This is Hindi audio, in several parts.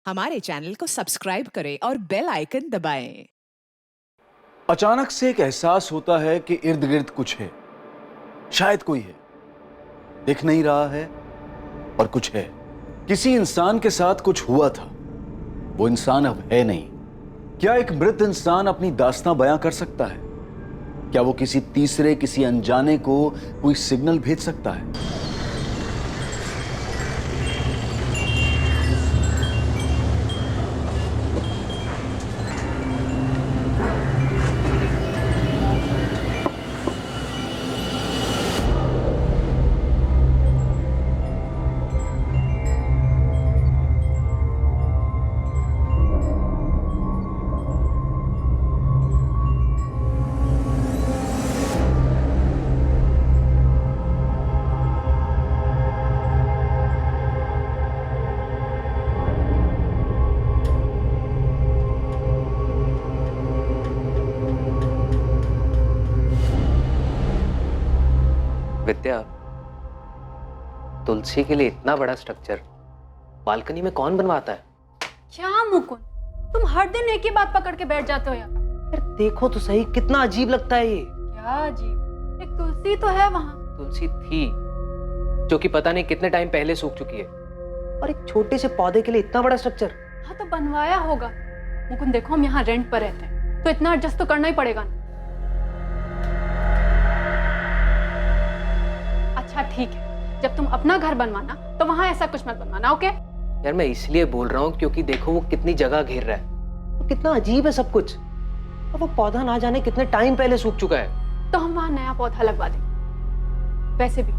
हमारे चैनल को सब्सक्राइब करें और बेल आइकन दबाएं। अचानक से एक एहसास होता है कि इर्द गिर्द कुछ है, शायद कोई है, दिख नहीं रहा है और कुछ है। किसी इंसान के साथ कुछ हुआ था, वो इंसान अब है नहीं। क्या एक मृत इंसान अपनी दास्तां बयां कर सकता है? क्या वो किसी तीसरे, किसी अनजाने को कोई सिग्नल भेज सकता है? विद्या, तुलसी के लिए इतना बड़ा स्ट्रक्चर बालकनी में कौन बनवाता है? क्या मुकुंद, तुम हर दिन एक ही बात पकड़ के बैठ जाते हो यार। यार देखो तो सही, कितना अजीब लगता है ये। क्या अजीब? एक तुलसी तो है वहाँ। तुलसी थी जो कि पता नहीं कितने टाइम पहले सूख चुकी है, और एक छोटे से पौधे के लिए इतना बड़ा स्ट्रक्चर। हाँ तो बनवाया होगा। मुकुंद देखो, हम यहाँ रेंट पर रहते हैं तो इतना एडजस्ट तो करना ही पड़ेगा ना। अच्छा ठीक है, जब तुम अपना घर बनवाना तो वहाँ ऐसा कुछ मत बनवाना, ओके? यार मैं इसलिए बोल रहा हूँ क्योंकि देखो वो कितनी जगह घेर रहा है, वो कितना अजीब है सब कुछ, और वो पौधा ना जाने कितने टाइम पहले सूख चुका है। तो हम वहाँ नया पौधा लगवा देंगे। वैसे भी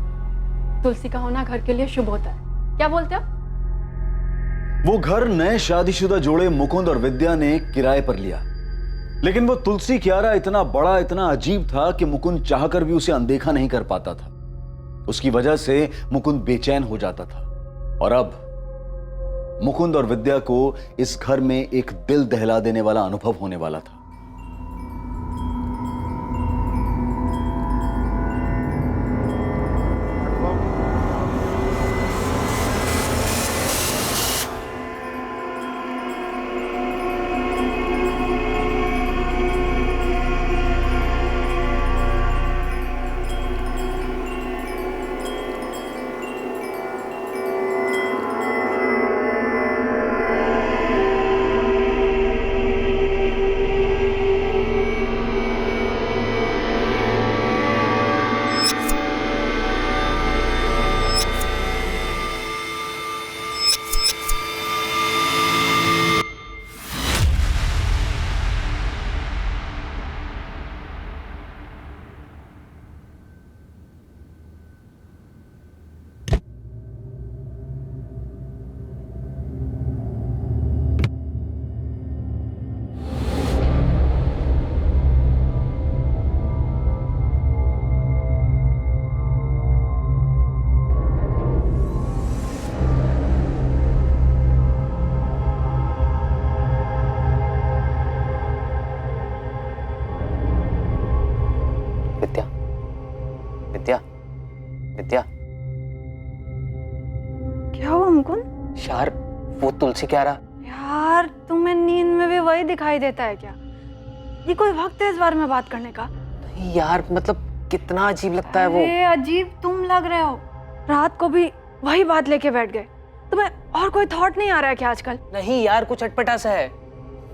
तुलसी का होना घर के लिए शुभ होता है, क्या बोलते हो? वो घर नए शादीशुदा जोड़े मुकुंद और विद्या ने किराए पर लिया, लेकिन वो तुलसी क्यारा इतना बड़ा, इतना अजीब था कि मुकुंद चाहकर भी उसे अनदेखा नहीं कर पाता था। उसकी वजह से मुकुंद बेचैन हो जाता था, और अब मुकुंद और विद्या को इस घर में एक दिल दहला देने वाला अनुभव होने वाला था। विद्या, विद्या, विद्या। क्या हुआ मुकुंद? यार वो तुलसी क्यारा। यार तुम्हें नींद में भी वही दिखाई देता है क्या? ये कोई वक्त है इस बारे में बात करने का? नहीं यार, मतलब कितना अजीब लगता है वो। अरे अजीब तुम लग रहे हो, रात को भी वही बात लेके बैठ गए। तुम्हें और कोई थॉट नहीं आ रहा है क्या आजकल? नहीं यार, कुछ अटपटा सा है।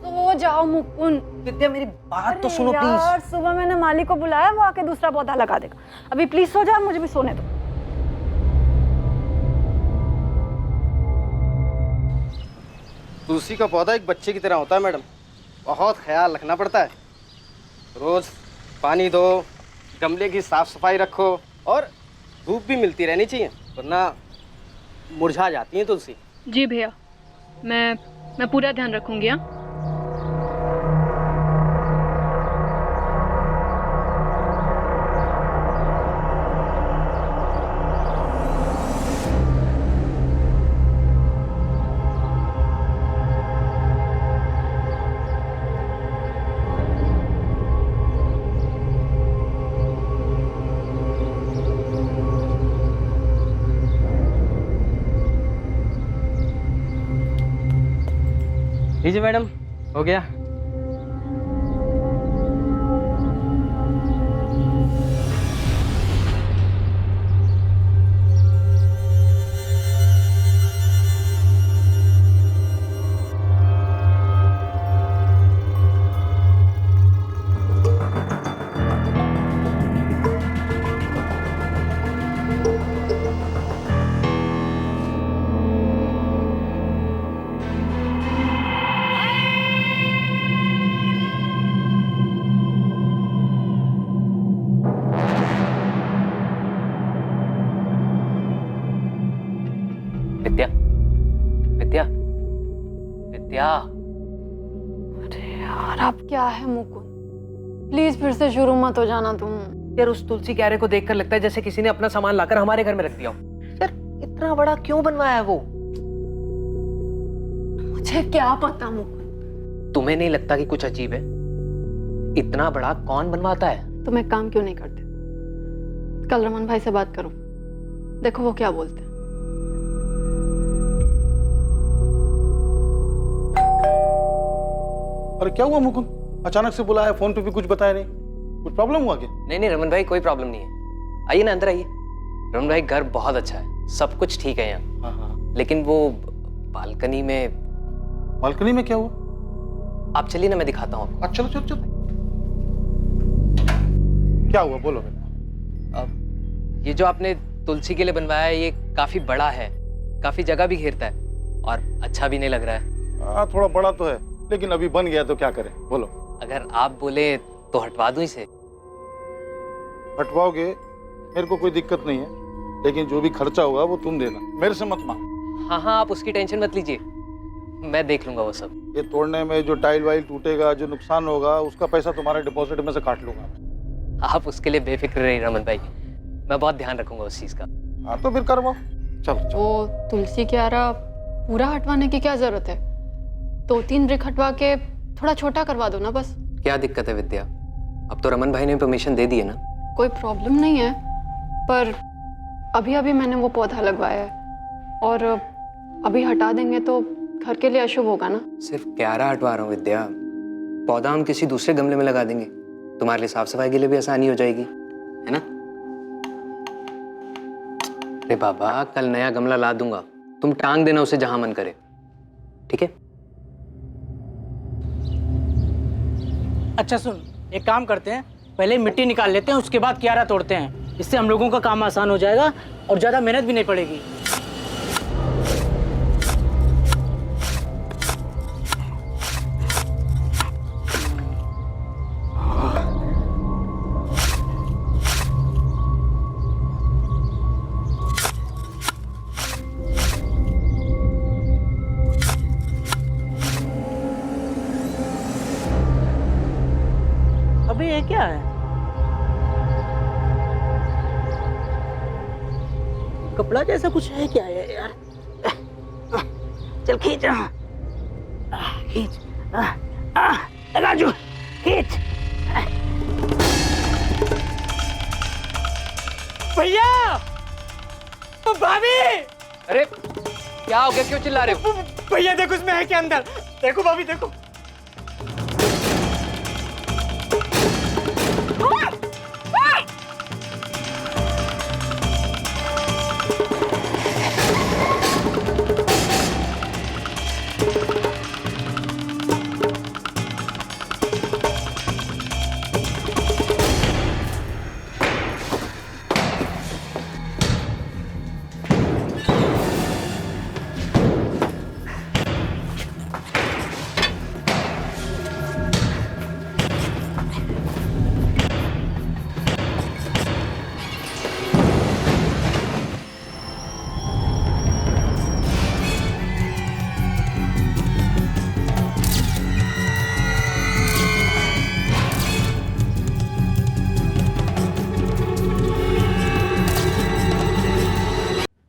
सो जाओ मुकुंद। विद्या मेरी बात तो सुनो यार, प्लीज। सुबह मैंने माली को बुलाया, वो आके दूसरा पौधा लगा देगा। अभी प्लीज सो जाओ, मुझे भी सोने दो। तुलसी का पौधा एक बच्चे की तरह होता है मैडम, बहुत ख्याल रखना पड़ता है। रोज पानी दो, गमले की साफ सफाई रखो, और धूप भी मिलती रहनी चाहिए, वरना मुरझा जाती है तुलसी। जी भैया, मैं पूरा ध्यान रखूंगी। हाँ लीजिए मैडम, हो गया। विद्या, विद्या, विद्या। अरे यार अब क्या है मुकुंद, प्लीज फिर से शुरू मत हो जाना तुम। यार उस तुलसी क्यारे को देखकर लगता है जैसे किसी ने अपना सामान लाकर हमारे घर में रख दिया हो। यार इतना बड़ा क्यों बनवाया है वो? मुझे क्या पता मुकुंद। तुम्हें नहीं लगता कि कुछ अजीब है? इतना बड़ा कौन बनवाता है? तुम एक काम क्यों नहीं करते, कल रमन भाई से बात करो, देखो वो क्या बोलते हैं। अरे क्या हुआ मुकुंद, अचानक से बुलाया, फोन पे भी कुछ बताया नहीं, कुछ प्रॉब्लम हुआ क्या? नहीं रमन भाई, कोई प्रॉब्लम नहीं है। आइए ना, अंदर आइए। रमन भाई घर बहुत अच्छा है, सब कुछ ठीक है यहाँ। हाँ। लेकिन वो बालकनी में। बालकनी में क्या हुआ? आप चलिए ना, मैं दिखाता हूँ आपको। चलो चलो चलो। क्या हुआ बोलो बेटा। अब ये जो आपने तुलसी के लिए बनवाया है, ये काफी बड़ा है, काफी जगह भी घेरता है और अच्छा भी नहीं लग रहा है। हाँ थोड़ा बड़ा तो है, लेकिन अभी बन गया तो क्या करें बोलो। अगर आप बोले तो हटवा दूं इसे। हटवाओगे मेरे को कोई दिक्कत नहीं है, लेकिन जो भी खर्चा होगा वो तुम देना, मेरे से मत मांग। हाँ, आप उसकी टेंशन मत लीजिए, मैं देख लूंगा वो सब। ये तोड़ने में जो टाइल वाइल टूटेगा, जो नुकसान होगा, उसका पैसा तुम्हारे डिपॉजिट में से काट लूंगा। आप उसके लिए बेफिक्र रहिए रमन भाई, मैं बहुत ध्यान रखूंगा उस चीज का। हाँ तो फिर करवाओ, चलो चलो। वो तुलसी क्यारा पूरा हटवाने की क्या जरूरत है, 2-3 ब्रिक हटवा के थोड़ा छोटा करवा दो ना बस। क्या दिक्कत है विद्या, अब तो रमन भाई ने परमिशन दे दी है ना। कोई प्रॉब्लम नहीं है, पर अभी अभी मैंने वो पौधा लगवाया है और अभी हटा देंगे तो घर के लिए अशुभ होगा ना। सिर्फ क्यारा हटवा रहा हूँ विद्या, पौधा हम किसी दूसरे गमले में लगा देंगे, तुम्हारे लिए साफ सफाई के लिए भी आसानी हो जाएगी, है ना। अरे बाबा, कल नया गमला ला दूंगा, तुम टांग देना उसे जहां मन करे, ठीक है। अच्छा सुन, एक काम करते हैं, पहले मिट्टी निकाल लेते हैं, उसके बाद क्यारा तोड़ते हैं। इससे हम लोगों का काम आसान हो जाएगा और ज़्यादा मेहनत भी नहीं पड़ेगी। अबे ये क्या है? कपड़ा जैसा कुछ है क्या है यार? चल खींच, खींच, राजू खींच। भैया, भाभी। अरे क्या हो गया, क्यों चिल्ला रहे हो? भैया देखो उसमें है क्या अंदर, देखो भाभी देखो।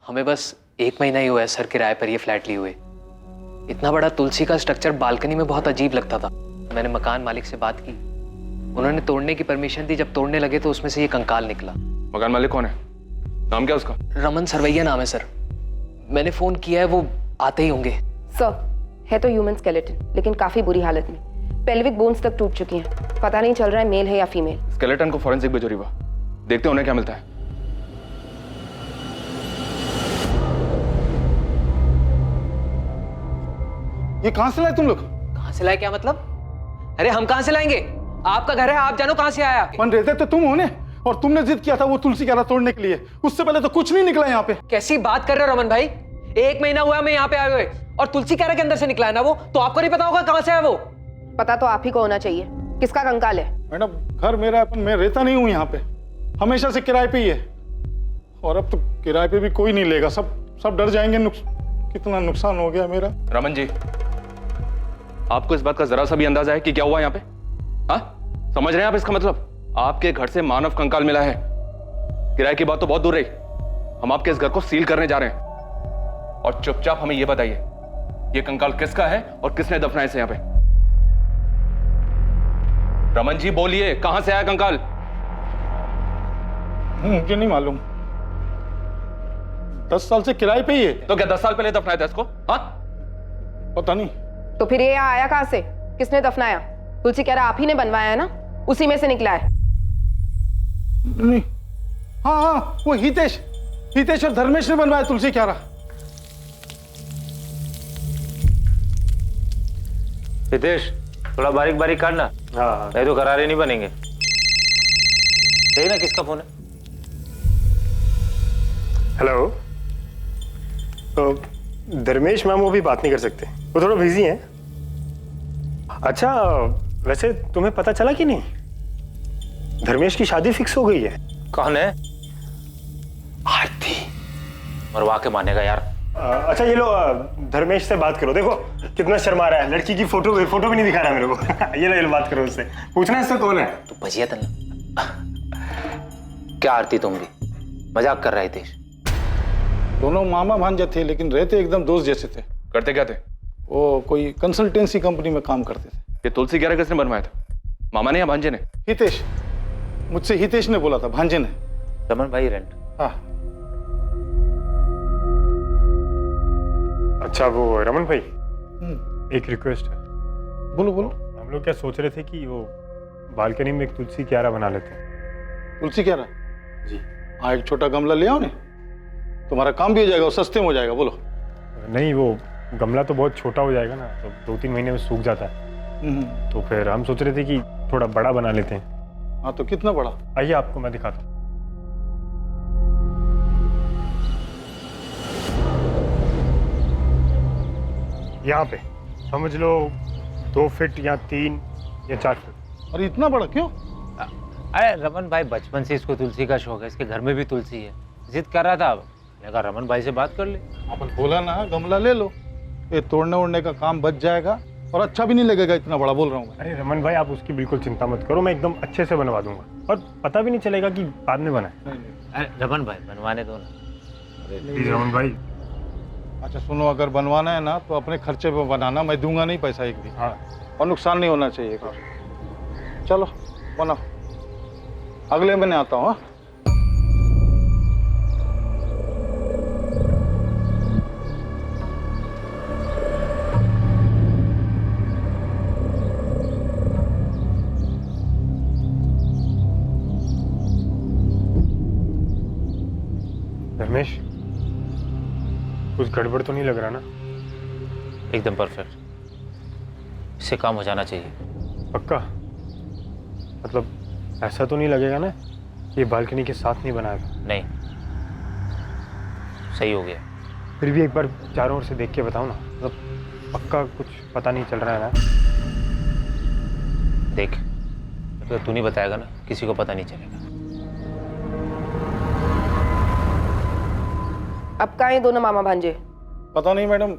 हमें बस 1 महीना ही हुआ है सर किराए पर ये फ्लैट लिए हुए। इतना बड़ा तुलसी का स्ट्रक्चर बालकनी में बहुत अजीब लगता था। मैंने मकान मालिक से बात की, उन्होंने तोड़ने की परमिशन दी। जब तोड़ने लगे तो उसमें से ये कंकाल निकला। मकान मालिक कौन है, नाम क्या उसका? रमन सरवैया नाम है सर। मैंने फोन किया है, वो आते ही होंगे। सर है तो ह्यूमन स्केलेटन, लेकिन काफी बुरी हालत में। पेल्विक बोन्स तक टूट चुकी हैं। पता नहीं चल रहा है मेल है या फीमेल। स्केलेटन को फॉरेंसिक भेजो रीवा, देखते हैं उन्हें क्या मिलता है। ये कहां से लाए तुम लोग? कहां से लाए क्या मतलब? अरे हम कहां से लाएंगे? आपका घर है, आप जानो कहां से आया। मन रहते तो तुम होने, और तुमने जिद किया था वो तुलसी क्यारा तोड़ने के लिए। उससे पहले तो कुछ नहीं निकला यहाँ पे। कैसी बात कर रहे हो रमन भाई? 1 महीना हुआ मैं यहाँ पे आए हुए, और तुलसी क्यारा के अंदर से निकला है ना वो, तो आपको नहीं पता होगा कहां से है वो? पता तो आप ही को होना चाहिए। किसका कंकाल है? मैडम घर मेरा है, मैं रहता नहीं हूँ यहाँ पे, हमेशा से किराए पे ही है। और अब तो किराए पे भी कोई नहीं लेगा, सब डर जाएंगे। कितना नुकसान हो गया मेरा। रमन जी, आपको इस बात का जरा सा भी अंदाजा है कि क्या हुआ यहाँ पे? हाँ, समझ रहे हैं आप इसका मतलब? आपके घर से मानव कंकाल मिला है। किराए की बात तो बहुत दूर रही, हम आपके इस घर को सील करने जा रहे हैं। और चुपचाप हमें यह बताइए, ये कंकाल किसका है और किसने दफनाया इसे यहाँ पे? रमन जी बोलिए, कहां से आया कंकाल? मुझे नहीं मालूम, 10 साल से किराए पे ही है। तो क्या 10 साल पहले दफनाया था इसको? हाँ, पता नहीं। तो फिर ये यहाँ आया कहाँ से? किसने दफनाया? तुलसी क्यारा आप ही ने बनवाया है ना, उसी में से निकला है। नहीं, हाँ, वो हितेश और धर्मेश ने बनवाया तुलसी क्यारा। हितेश, थोड़ा बारीक बारीक काटना। हाँ, नहीं तो गरारे नहीं बनेंगे। देखना किसका फोन है। हेलो। तो धर्मेश मैम वो भी बात नहीं कर सकते, वो थोड़ा बिजी हैं। अच्छा, वैसे तुम्हें पता चला कि नहीं, धर्मेश की शादी फिक्स हो गई है। कौन है? आरती। मरवा के मानेगा यार। अच्छा ये लो, धर्मेश से बात करो। देखो कितना शर्मा रहा है, लड़की की फोटो भी नहीं दिखा रहा मेरे को। ये लो बात करो उससे, पूछना इससे कौन है। तू भजिया तन। क्या आरती, तुम भी मजाक कर रहा है हितेश? दोनों मामा भांजा थे, लेकिन रहते एकदम दोस्त जैसे थे। करते क्या थे? वो कोई कंसल्टेंसी कंपनी में काम करते थे। ये तुलसी क्यारा किसने बनवाया था, मामा ने या भांजे ने? हितेश, मुझसे हितेश ने बोला था, भांजे ने। रमन भाई रेंट। हाँ। अच्छा वो रमन भाई, एक रिक्वेस्ट है। बोलो बोलो। हम लोग क्या सोच रहे थे कि वो बालकनी में एक तुलसी क्यारा बना लेते हैं। तुलसी क्यारा? जी। हाँ, एक छोटा गमला ले आओ ने, तुम्हारा काम भी हो जाएगा और सस्ते में हो जाएगा। बोलो। नहीं, वो गमला तो बहुत छोटा हो जाएगा ना, तो 2-3 महीने में सूख जाता है। तो फिर हम सोच रहे थे कि थोड़ा बड़ा बना लेते हैं। हाँ, तो कितना बड़ा? आइए आपको मैं दिखाता हूँ। यहाँ पे समझ लो 2 फीट या 3 या 4 फीट। अरे इतना बड़ा क्यों? अरे रमन भाई बचपन से इसको तुलसी का शौक है, इसके घर में भी तुलसी है, जिद कर रहा था। मैं कहा रमन भाई से बात कर ले। अपन बोला ना, गमला ले लो, ये तोड़ने ओड़ने का काम बच जाएगा और अच्छा भी नहीं लगेगा। इतना बड़ा बोल रहा हूँ। अरे रमन भाई, आप उसकी बिल्कुल चिंता मत करो, मैं एकदम अच्छे से बनवा दूंगा और पता भी नहीं चलेगा कि बाद में बना है। अरे रमन भाई बनवाने दो ना। प्लीज रमन भाई। अच्छा सुनो, अगर बनवाना है ना तो अपने खर्चे पे बनाना, मैं दूंगा नहीं पैसा एक भी। हाँ, और नुकसान नहीं होना चाहिए कुछ। चलो बनाओ, अगले महीने आता हूँ। धर्मेश, कुछ गड़बड़ तो नहीं लग रहा ना? एकदम परफेक्ट, इससे काम हो जाना चाहिए। पक्का? मतलब ऐसा तो नहीं लगेगा ना ये बालकनी के साथ नहीं बनाया था? नहीं, सही हो गया। फिर भी एक बार चारों ओर से देख के बताओ ना, मतलब पक्का कुछ पता नहीं चल रहा है ना? देख, तो तू नहीं बताएगा ना, किसी को पता नहीं चलेगा। अब कहाँ हैं दोनों मामा भांजे? पता नहीं मैडम,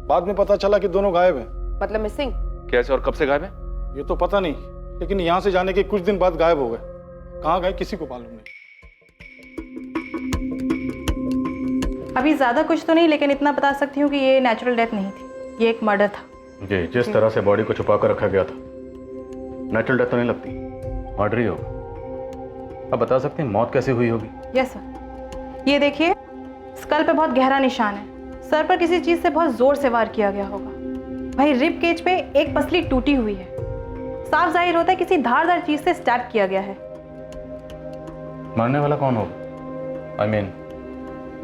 बाद में पता चला कि दोनों गायब हैं। मतलब मिसिंग? कैसे और कब से गायब है? ये तो पता नहीं, लेकिन यहाँ से जाने के कुछ दिन बाद गायब हो गए। कहाँ गए किसी को मालूम नहीं। अभी ज़्यादा कुछ तो नहीं, लेकिन इतना बता सकती हूँ कि ये नेचुरल डेथ नहीं थी, ये एक मर्डर था। जी, जिस तरह से बॉडी को छुपा कर रखा गया था, नेचुरल डेथ तो नहीं लगती, मर्डर ही होगा। अब बता सकते हैं मौत कैसे हुई होगी? यस सर, ये देखिए, स्कल पे बहुत गहरा निशान है, सर पर किसी चीज़ से बहुत ज़ोर से वार किया गया होगा। भाई रिब केज पे एक पसली टूटी हुई है, साफ जाहिर होता है किसी धारदार चीज से स्टैब किया गया है। मरने वाला कौन होगा? आई मीन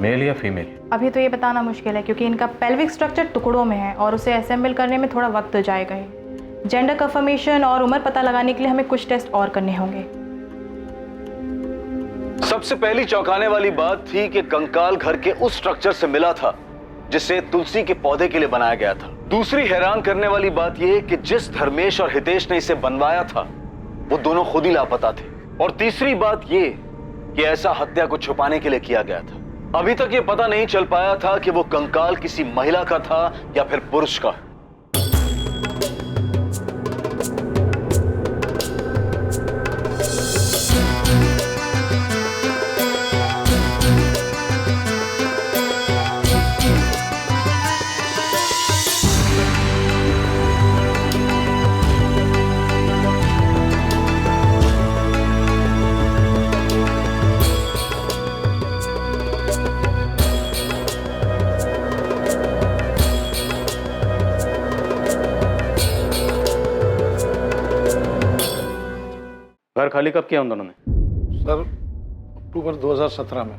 मेल या फीमेल? अभी तो ये बताना मुश्किल है क्योंकि इनका पेल्विक स्ट्रक्चर टुकड़ों में है और उसे असेंबल करने में थोड़ा वक्त जाएगा ही। जेंडर कंफर्मेशन और उम्र पता लगाने के लिए हमें कुछ टेस्ट और करने होंगे। सबसे पहली चौंकाने वाली बात थी कि कंकाल घर के उस स्ट्रक्चर से मिला था जिसे तुलसी के पौधे के लिए बनाया गया था। दूसरी हैरान करने वाली बात यह कि जिस धर्मेश और हितेश ने इसे बनवाया था वो दोनों खुद ही लापता थे। और तीसरी बात यह कि ऐसा हत्या को छुपाने के लिए किया गया था। अभी तक ये पता नहीं चल पाया था कि वो कंकाल किसी महिला का था या फिर पुरुष का। घर खाली कब किया उन दोनों ने? सर अक्टूबर 2017 में।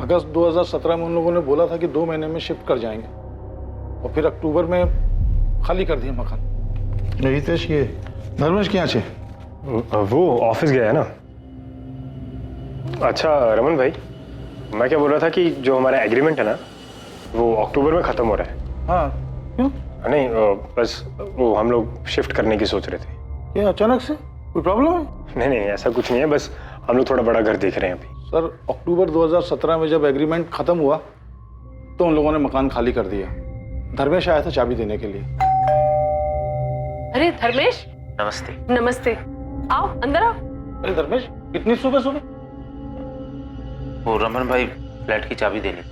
अगस्त 2017 में उन लोगों ने बोला था कि 2 महीने में शिफ्ट कर जाएंगे और फिर अक्टूबर में खाली कर दिया मकान। हितेश ये धर्मेश के यहाँ से वो ऑफिस गया है ना। अच्छा रमन भाई, मैं क्या बोल रहा था कि जो हमारा एग्रीमेंट है ना वो अक्टूबर में ख़त्म हो रहा है। हाँ क्यों? नहीं बस वो हम लोग शिफ्ट करने की सोच रहे थे। क्या अचानक से कोई प्रॉब्लम है? नहीं नहीं ऐसा कुछ नहीं है, बस हम लोग थोड़ा बड़ा घर देख रहे हैं अभी। सर अक्टूबर 2017 में जब एग्रीमेंट खत्म हुआ तो उन लोगों ने मकान खाली कर दिया। धर्मेश आया था चाबी देने के लिए। अरे धर्मेश, नमस्ते। नमस्ते, आओ अंदर आओ। अरे धर्मेश इतनी सुबह सुबह? वो रमन भाई फ्लैट की चाबी देनी।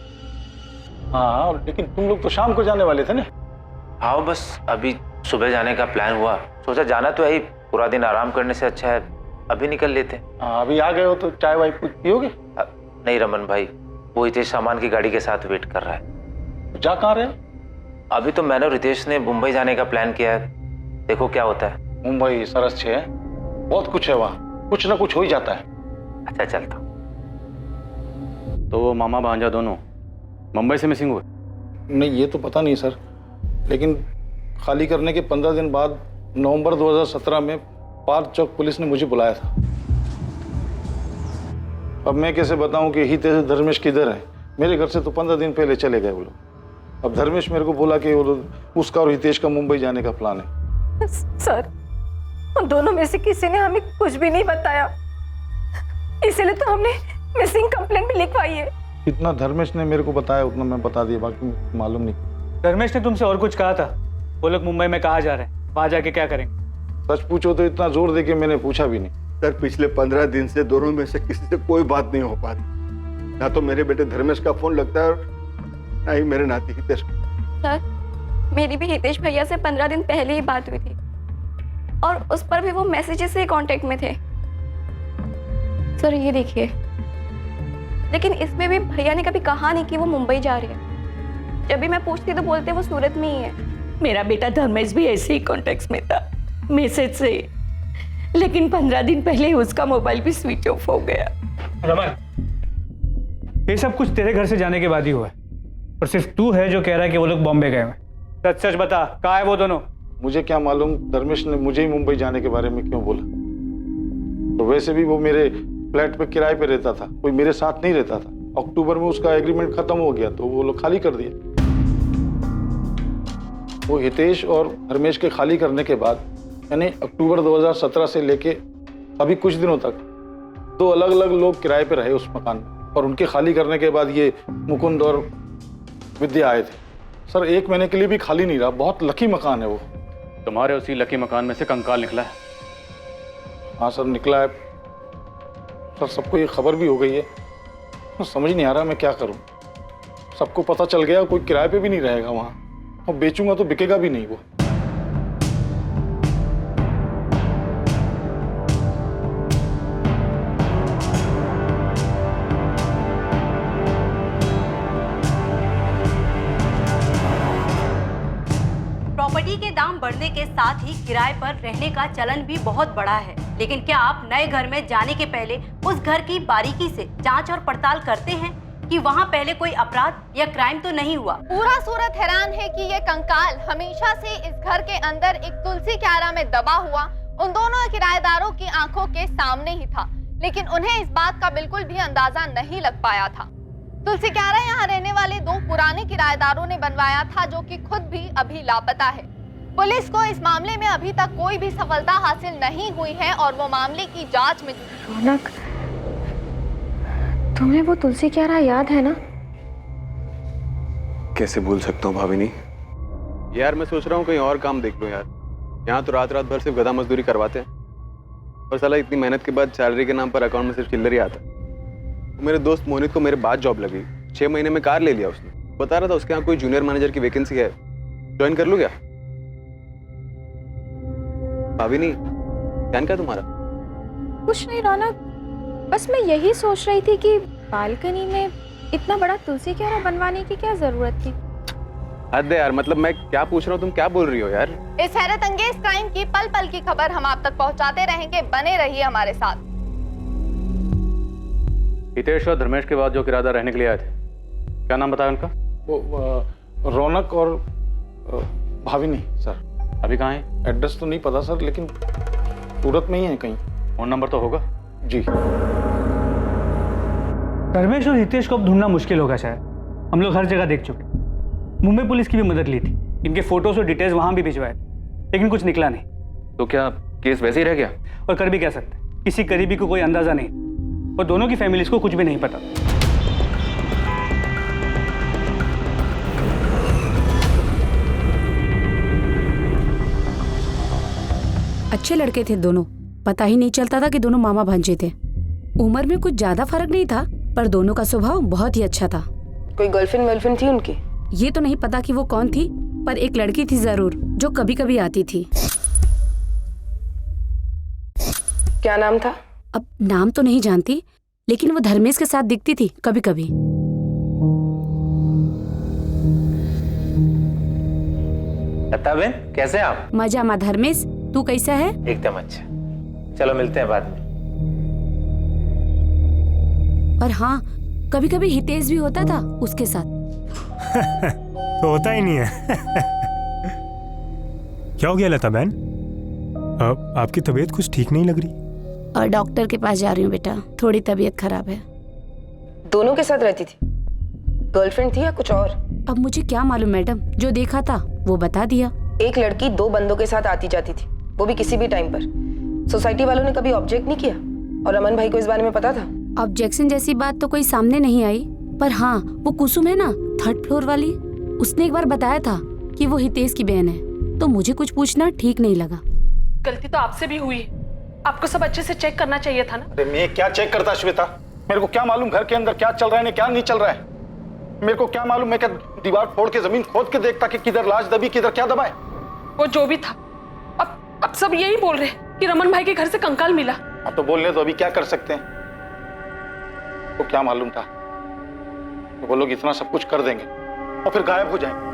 हाँ लेकिन तुम लोग तो शाम को जाने वाले थे ना। हाँ बस अभी सुबह जाने का प्लान हुआ, सोचा जाना तो है ही, पूरा दिन आराम करने से अच्छा है अभी निकल लेते हैं। हाँ अभी आ गए हो तो चाय वाय कुछ पियोगे? नहीं रमन भाई, वो हितेश सामान की गाड़ी के साथ वेट कर रहा है। जा कहाँ रहे? अभी तो मैंने और रितेश ने मुंबई जाने का प्लान किया है, देखो क्या होता है। मुंबई सरस है, बहुत कुछ है वहाँ, कुछ ना कुछ हो ही जाता है। अच्छा चलता। तो वो मामा भांजा दोनों मुंबई से मिसिंग हुए? नहीं ये तो पता नहीं सर, लेकिन खाली करने के 15 दिन बाद नवंबर 2017 में पार्क चौक पुलिस ने मुझे बुलाया था। अब मैं कैसे बताऊं कि हितेश धर्मेश किधर है? मेरे घर से तो 15 दिन पहले चले गए वो लोग। अब धर्मेश मेरे को बोला कि उसका और हितेश का मुंबई जाने का प्लान है। सर उन दोनों में से किसी ने हमें कुछ भी नहीं बताया, इसीलिए तो हमने मिसिंग कंप्लेंट भी लिखवाई है। इतना धर्मेश ने मेरे को बताया उतना मैं बता दिया, बाकी मालूम नहीं। धर्मेश ने तुमसे और कुछ कहा था? वो लोग मुंबई में कहाँ जा रहे हैं, वहां जाके क्या करेंगे? सच पूछो तो इतना जोर दे के मैंने पूछा भी नहीं। सर पिछले 15 दिन से दोनों में से किसी से कोई बात नहीं हो पाती। ना तो मेरे बेटे धर्मेश का फोन लगता है और ना ही मेरे नाती हितेश का। सर मेरी भी हितेश भैया से 15 दिन पहले ही बात हुई थी और उस पर भी वो मैसेजेस से कांटेक्ट में थे। सर ये देखिए, लेकिन इसमें भी भैया ने कभी कहा नहीं कि वो मुंबई जा रहे हैं। जब भी मैं पूछती तो बोलते वो सूरत में ही है। मेरा बेटा धर्मेश भी ऐसे ही कॉन्टेक्ट में था मैसेज से, लेकिन 15 दिन पहले उसका मोबाइल भी स्विच ऑफ हो गया। रमन, ये सब कुछ तेरे घर से जाने के बाद ही हुआ है और सिर्फ तू है जो कह रहा है कि वो लोग बॉम्बे गए हैं। सच सच बता, कहाँ है वो दोनों? मुझे क्या मालूम धर्मेश ने मुझे ही मुंबई जाने के बारे में क्यों बोला। तो वैसे भी वो मेरे फ्लैट पे किराए पे रहता था, कोई मेरे साथ नहीं रहता था। अक्टूबर में उसका एग्रीमेंट खत्म हो गया तो वो लोग खाली कर दिया। वो हितेश और धर्मेश के खाली करने के बाद यानी अक्टूबर 2017 से लेके अभी कुछ दिनों तक 2 अलग अलग लोग किराए पे रहे उस मकान में, और उनके खाली करने के बाद ये मुकुंद और विद्या आए थे। सर 1 महीने के लिए भी खाली नहीं रहा। बहुत लकी मकान है वो। तुम्हारे उसी लकी मकान में से कंकाल निकला है? हाँ सर निकला है सर, सबको ये खबर भी हो गई है। तो समझ नहीं आ रहा मैं क्या करूं। सबको पता चल गया, कोई किराए पे भी नहीं रहेगा वहां, और बेचूंगा तो बिकेगा भी नहीं वो। प्रॉपर्टी के दाम बढ़ने के साथ ही किराए पर रहने का चलन भी बहुत बढ़ा है। लेकिन क्या आप नए घर में जाने के पहले उस घर की बारीकी से जांच और पड़ताल करते हैं कि वहां पहले कोई अपराध या क्राइम तो नहीं हुआ? पूरा सूरत हैरान है कि ये कंकाल हमेशा से इस घर के अंदर एक तुलसी क्यारा में दबा हुआ उन दोनों किराएदारों की आंखों के सामने ही था, लेकिन उन्हें इस बात का बिल्कुल भी अंदाजा नहीं लग पाया था। तुलसी क्यारा यहाँ रहने वाले 2 पुराने किराएदारों ने बनवाया था, जो कि खुद भी अभी लापता है। पुलिस को इस मामले में अभी तक कोई भी सफलता हासिल नहीं हुई है और वो मामले की जांच में जुटी। रौनक, तुम्हें वो तुलसी क्यारा याद है ना? कैसे भूल सकता हूँ भाभी? यार मैं सोच रहा हूँ कहीं और काम देख लो यार। यहाँ तो रात रात भर सिर्फ गधा मजदूरी करवाते हैं और साला इतनी मेहनत के बाद सैलरी के नाम पर अकाउंट में सिर्फ चिल्लर ही आता है। मेरे दोस्त मोहित को मेरे बाद जॉब लगी, 6 महीने में कार ले लिया उसने। बता रहा था उसके यहाँ कोई जूनियर मैनेजर की वैकेंसी है, ज्वाइन कर लूँ क्या? भाभी नहीं ध्यान क्या तुम्हारा? कुछ नहीं रौनक, बस मैं यही सोच रही थी कि बालकनी में इतना बड़ा तुलसी क्यारा बनवाने की क्या जरूरत थी। हद है यार, मतलब मैं क्या पूछ रहा हूँ, तुम क्या बोल रही हो यार? इस हैरत अंगेज क्राइम की पल पल की खबर हम आप तक पहुंचाते रहेंगे, बने रहिए हमारे साथ। हितेश और धर्मेश के बाद जो किराएदार रहने के लिए आए थे, क्या नाम बताया उनका? वो रौनक और भाविनी सर। अभी कहाँ है? एड्रेस तो नहीं पता सर, लेकिन सूरत में ही है कहीं। फोन नंबर तो होगा जी। धर्मेश और हितेश को अब ढूंढना मुश्किल होगा शायद। हम लोग हर जगह देख चुके, मुंबई पुलिस की भी मदद ली थी, इनके फोटोज और डिटेल्स वहां भी भिजवाए, लेकिन कुछ निकला नहीं। तो क्या केस वैसे ही रह गया? और कर भी कह सकते, किसी करीबी को कोई अंदाजा नहीं और दोनों की फैमिलीज को कुछ भी नहीं पता। अच्छे लड़के थे दोनों, पता ही नहीं चलता था कि दोनों मामा भांजे थे। उम्र में कुछ ज्यादा फर्क नहीं था, पर दोनों का स्वभाव बहुत ही अच्छा था। कोई गर्लफ्रेंड थी उनकी? ये तो नहीं पता कि वो कौन थी, पर एक लड़की थी जरूर जो कभी कभी आती थी। क्या नाम था? अब नाम तो नहीं जानती, लेकिन वो धर्मेश के साथ दिखती थी कभी कभी। लता बहन, कैसे हैं आप? मजा मा धर्मेश, तू कैसा है? एकदम अच्छा। चलो मिलते हैं बाद में। और हाँ, कभी कभी हितेश भी होता था उसके साथ। तो होता ही नहीं है। क्या हो गया लता बहन? आपकी तबीयत कुछ ठीक नहीं लग रही। और डॉक्टर के पास जा रही हूँ बेटा, थोड़ी तबीयत खराब है। दोनों के साथ रहती थी? गर्लफ्रेंड थी या कुछ और? अब मुझे क्या मालूम मैडम, जो देखा था वो बता दिया। एक लड़की 2 बंदों के साथ आती जाती थी, वो भी किसी भी टाइम पर। सोसाइटी वालों ने कभी ऑब्जेक्ट नहीं किया? और अमन भाई को इस बारे में पता था? ऑब्जेक्शन जैसी बात तो कोई सामने नहीं आई, पर हाँ, वो कुसुम है ना 3rd फ्लोर वाली, उसने एक बार बताया था कि वो हितेश की बहन है, तो मुझे कुछ पूछना ठीक नहीं लगा। गलती तो आपसे भी हुई, आपको सब अच्छे से चेक करना चाहिए था ना। अरे मैं क्या चेक करता श्वेता? मेरे को क्या मालूम घर के अंदर क्या चल रहा है, क्या नहीं चल रहा है? मेरे को क्या मालूम? मैं क्या दीवार फोड़ के जमीन खोद के देखता कि किधर लाश दबी, किधर क्या दबा है? वो जो भी था, अब सब यही बोल रहे कि रमन भाई के घर से कंकाल मिला। अब तो बोलने तो अभी क्या कर सकते हैं? तो क्या मालूम था तो वो लोग इतना सब कुछ कर देंगे और फिर गायब हो जाएंगे।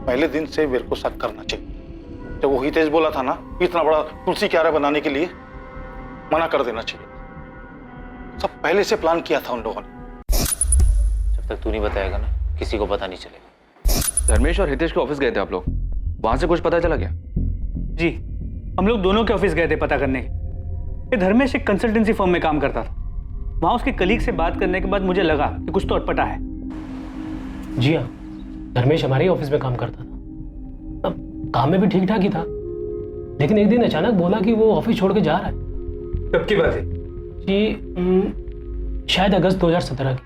पहले दिन से मेरे को शक करना चाहिए। जब वो हितेश बोला था ना इतना बड़ा तुलसी क्यारा बनाने के लिए, मना कर देना चाहिए। सब पहले से प्लान किया था उन लोगों ने। जब तक तू नहीं बताएगा ना, किसी को पता नहीं चलेगा। धर्मेश और हितेश के ऑफिस गए थे आप लोग, वहां से कुछ पता चला क्या? जी, हम लोग दोनों के ऑफिस गए थे पता करने। ये धर्मेश एक कंसल्टेंसी फर्म में काम करता था। वहां उसके कलीग से बात करने के बाद मुझे लगा कि कुछ तो अटपटा है। जी हाँ, धर्मेश हमारे ही ऑफिस में काम करता था। अब काम में भी ठीक ठाक ही था, लेकिन एक दिन अचानक बोला कि वो ऑफिस छोड़ के जा रहा है। कब की बात है? जी शायद अगस्त 2017 की।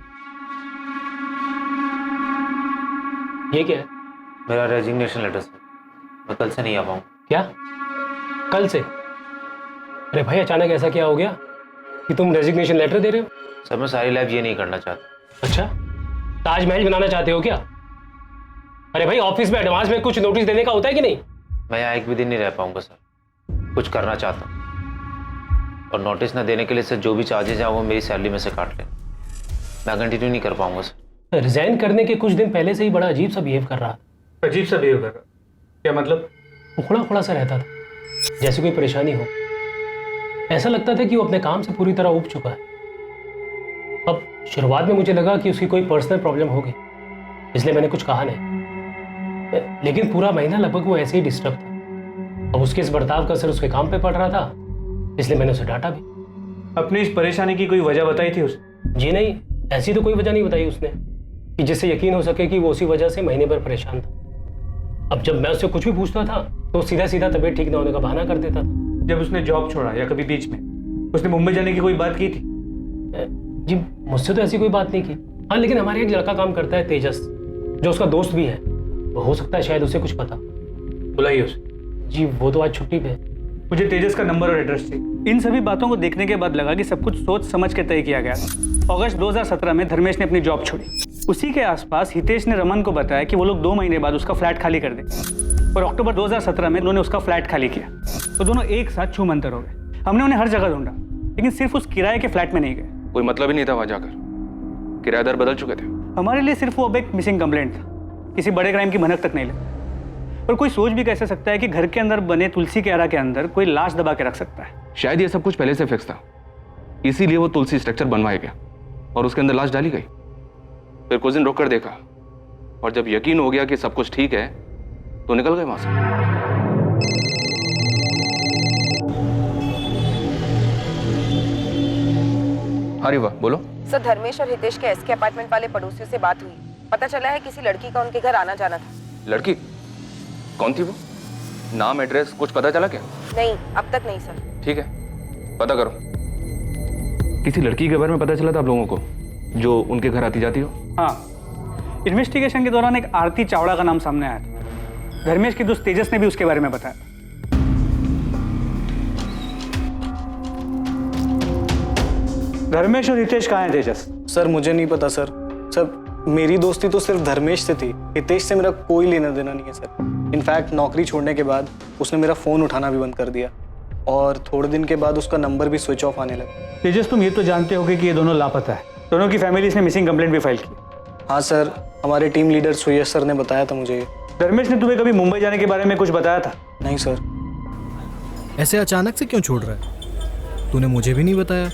ये क्या है? मेरा रेजिग्नेशन लेटर सर, मैं कल से नहीं आ पाऊँ। क्या कल से? अरे भाई अचानक ऐसा क्या हो गया कि तुम रेजिग्नेशन लेटर दे रहे हो? सर मैं सारी लाइफ ये नहीं करना चाहता। अच्छा, ताजमहल बनाना चाहते हो क्या? अरे भाई ऑफिस में एडवांस में कुछ नोटिस देने का होता है कि नहीं? मैं यहाँ एक भी दिन नहीं रह पाऊंगा सर, कुछ करना चाहता हूँ। और नोटिस ना देने के लिए सर जो भी चार्जेज हैं वो मेरी सैलरी में से काट लें। मैं कंटिन्यू नहीं कर पाऊंगा सर। रिजाइन करने के कुछ दिन पहले से ही बड़ा अजीब सा बिहेव कर रहा था। अजीब सा बिहेव कर रहा? क्या मतलब? उखड़ा उखड़ा सा रहता था, जैसे कोई परेशानी हो। ऐसा लगता था कि वो अपने काम से पूरी तरह ऊब चुका है। अब शुरुआत में मुझे लगा कि उसकी कोई पर्सनल प्रॉब्लम होगी, इसलिए मैंने कुछ कहा नहीं, लेकिन पूरा महीना लगभग वो ऐसे ही डिस्टर्ब था। अब उसके इस बर्ताव का असर उसके काम पे पड़ रहा था, इसलिए मैंने उसे डांटा भी। अपनी इस परेशानी की कोई वजह बताई थी उसने? जी नहीं, ऐसी तो कोई वजह नहीं बताई उसने कि जिससे यकीन हो सके कि वो उसी वजह से महीने भर परेशान था। अब जब मैं उससे कुछ भी पूछता था तो सीधा सीधा तबीयत ठीक ना होने का बहाना कर देता था। जब उसने जॉब छोड़ा या कभी बीच में उसने मुंबई जाने की कोई बात की थी? जी मुझसे तो ऐसी कोई बात नहीं की। हाँ, लेकिन हमारे एक लड़का काम करता है तेजस, जो उसका दोस्त भी है, वो हो सकता है शायद उसे कुछ पता। बुलाइए उसे। जी वो तो आज छुट्टी पे है। मुझे तेजस का नंबर और एड्रेस चाहिए। इन सभी बातों को देखने के बाद लगा कि सब कुछ सोच समझ के तय किया गया था। अगस्त 2017 में धर्मेश ने अपनी जॉब छोड़ी। उसी के आसपास हितेश ने रमन को बताया कि वो लोग 2 महीने बाद उसका फ्लैट खाली कर देंगे, और अक्टूबर 2017 में उन्होंने उसका फ्लैट खाली किया। तो दोनों एक साथ छू मंतर हो गए। हमने उन्हें हर जगह ढूंढा, लेकिन सिर्फ उस किराए के फ्लैट में नहीं गए। कोई मतलब ही नहीं था वहां जाकर, किराएदार बदल चुके थे। हमारे लिए सिर्फ वो अब एक मिसिंग कंप्लेंट था, किसी बड़े क्राइम की भनक तक नहीं लगी। और कोई सोच भी कैसे सकता है कि घर के अंदर बने तुलसी के आरा के अंदर कोई लाश दबा के रख सकता है? शायद ये सब कुछ पहले से फिक्स था, इसीलिए वो तुलसी स्ट्रक्चर बनवाया गया और उसके अंदर लाश डाली गई। फिर कुछ दिन रोक कर देखा, और जब यकीन हो गया कि सब कुछ ठीक है तो निकल गए वहां से। अरे वाह, बोलो। सर, धर्मेश और हितेश के एसके अपार्टमेंट वाले पड़ोसियों से बात हुई। पता चला है किसी लड़की का उनके घर आना जाना था। लड़की? कौन थी वो? नाम एड्रेस कुछ पता चला क्या? नहीं, अब तक नहीं सर। ठीक है, पता करो। किसी लड़की के बारे में पता चला था आप लोगों को जो उनके घर आती जाती हो? हाँ, इन्वेस्टिगेशन के दौरान एक आरती चावड़ा का नाम सामने आया था। धर्मेश के दोस्त तेजस ने भी उसके बारे में बताया। धर्मेश और हितेश कहाँ हैं तेजस? सर मुझे नहीं पता सर। सर मेरी दोस्ती तो सिर्फ धर्मेश से थी, हितेश से मेरा कोई लेना देना नहीं है सर। इनफैक्ट नौकरी छोड़ने के बाद उसने मेरा फ़ोन उठाना भी बंद कर दिया, और थोड़े दिन के बाद उसका नंबर भी स्विच ऑफ आने लगा। तेजस, तुम ये तो जानते होगे कि ये दोनों लापता है। दोनों की फैमिलीज ने मिसिंग कंप्लेंट भी फाइल की। हाँ सर, हमारे टीम लीडर सुयश सर ने बताया था मुझे। धर्मेश ने तुम्हें कभी मुंबई जाने के बारे में कुछ बताया था? नहीं सर। ऐसे अचानक से क्यों छोड़ रहा है? तूने मुझे भी नहीं बताया।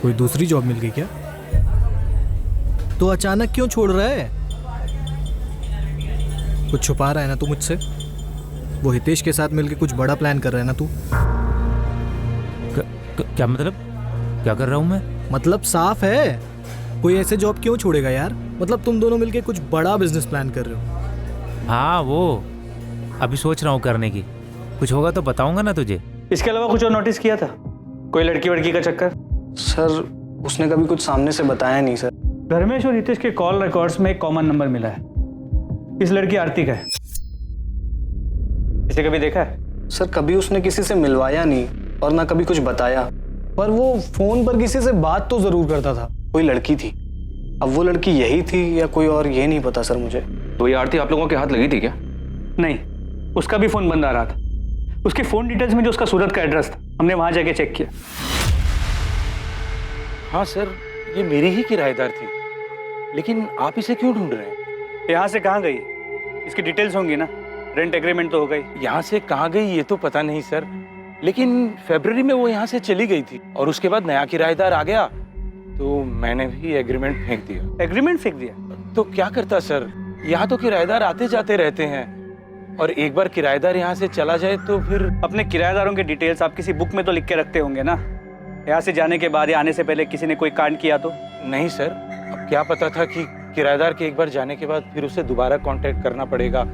कोई दूसरी जॉब मिल गई क्या? तो अचानक क्यों छोड़ रहा है? कुछ छुपा रहा है ना तू मुझसे? वो हितेश के साथ मिलके कुछ बड़ा प्लान कर रहा है ना तू? क्या मतलब? क्या कर रहा हूँ मैं? मतलब साफ है, कोई ऐसे जॉब क्यों छोड़ेगा यार? मतलब तुम दोनों मिलके कुछ बड़ा बिजनेस प्लान कर रहे हो। हाँ, वो अभी सोच रहा हूँ करने की। कुछ होगा तो बताऊंगा ना तुझे। इसके अलावा कुछ और नोटिस किया था? कोई लड़की वड़की का चक्कर? सर उसने कभी कुछ सामने से बताया नहीं सर। धर्मेश और हितेश के कॉल रिकॉर्ड्स में एक कॉमन नंबर मिला है। इस लड़की आरती का है। इसे कभी देखा है? सर कभी उसने किसी से मिलवाया नहीं और ना कभी कुछ बताया, पर वो फोन पर किसी से बात तो जरूर करता था। कोई लड़की थी, अब वो लड़की यही थी या कोई और, ये नहीं पता सर मुझे। तो ये आरती आप लोगों के हाथ लगी थी क्या? नहीं, उसका भी फोन बंद आ रहा था। उसके फोन डिटेल्स में जो उसका सूरत का एड्रेस था, हमने वहां जाके चेक किया। हाँ सर, ये मेरी ही किराएदार थी, लेकिन आप इसे क्यों ढूंढ रहे हैं? यहाँ से कहाँ गई? इसकी डिटेल्स होंगी ना, रेंट एग्रीमेंट तो हो गई। यहाँ से कहाँ गई ये तो पता नहीं सर, लेकिन फरवरी में वो यहाँ से चली गई थी और उसके बाद नया किराएदार आ गया तो मैंने भी एग्रीमेंट फेंक दिया। एग्रीमेंट फेंक दिया? तो क्या करता सर, यहाँ तो किराएदार आते जाते रहते हैं, और एक बार किराएदार यहाँ से चला जाए तो फिर। अपने किराएदारों के डिटेल्स आप किसी बुक में तो लिख के रखते होंगे ना? यहाँ से जाने के बाद या आने से पहले किसी ने कोई कांड किया तो? नहीं सर, अब क्या पता था कि किराएदार के एक बार जाने के बाद फिर उसे दोबारा कांटेक्ट करना पड़ेगा।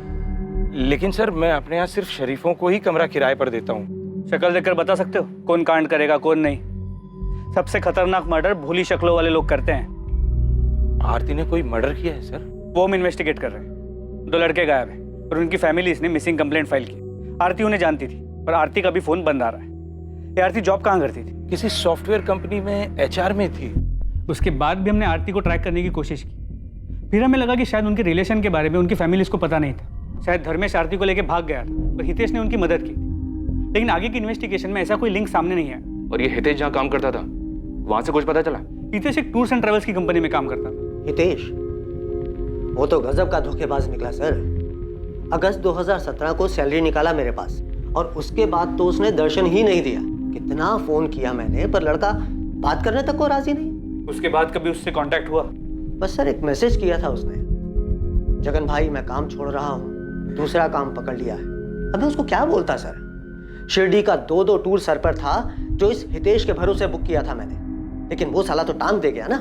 लेकिन सर मैं अपने यहाँ सिर्फ शरीफों को ही कमरा किराए पर देता हूँ। शक्ल देखकर बता सकते हो कौन कांड करेगा कौन नहीं? सबसे खतरनाक मर्डर भूली शक्लों वाले लोग करते हैं। आरती ने कोई मर्डर किया है सर? वो हम इन्वेस्टिगेट कर रहे हैं। 2 लड़के गायब हैं और उनकी फैमिलीज ने मिसिंग कंप्लेंट फाइल की। आरती उन्हें जानती थी, पर आरती का भी फोन बंद आ रहा है। ये आरती जॉब कहाँ करती थी? किसी सॉफ्टवेयर कंपनी में HR में थी। उसके बाद भी हमने आरती को ट्रैक करने की कोशिश की। फिर हमें लगा कि शायद उनके रिलेशन के बारे में उनकी फैमिलीज को पता नहीं था। शायद धर्मेश आरती को लेकर भाग गया था और हितेश ने उनकी मदद की, लेकिन आगे की इन्वेस्टिगेशन में ऐसा कोई लिंक सामने नहीं आया। और ये हितेश जहाँ काम करता था वहां से कुछ पता चला? हितेश एक टूर्स एंड ट्रेवल्स की कंपनी में काम करता था। हितेश वो तो गजब का धोखेबाज निकला सर। अगस्त 2017 को सैलरी निकाला मेरे पास और उसके बाद तो उसने दर्शन ही नहीं दिया। कितना फोन किया मैंने पर लड़का बात करने तक को राजी नहीं। उसके बाद कभी उससे कांटेक्ट हुआ? बस सर एक मैसेज किया था उसने, जगन भाई मैं काम छोड़ रहा हूँ, दूसरा काम पकड़ लिया है। अब मैं उसको क्या बोलता सर। शिरडी का 2 टूर सर पर था जो इस हितेश के भरोसे बुक किया था मैंने, लेकिन वो साला तो टांग दे गया ना।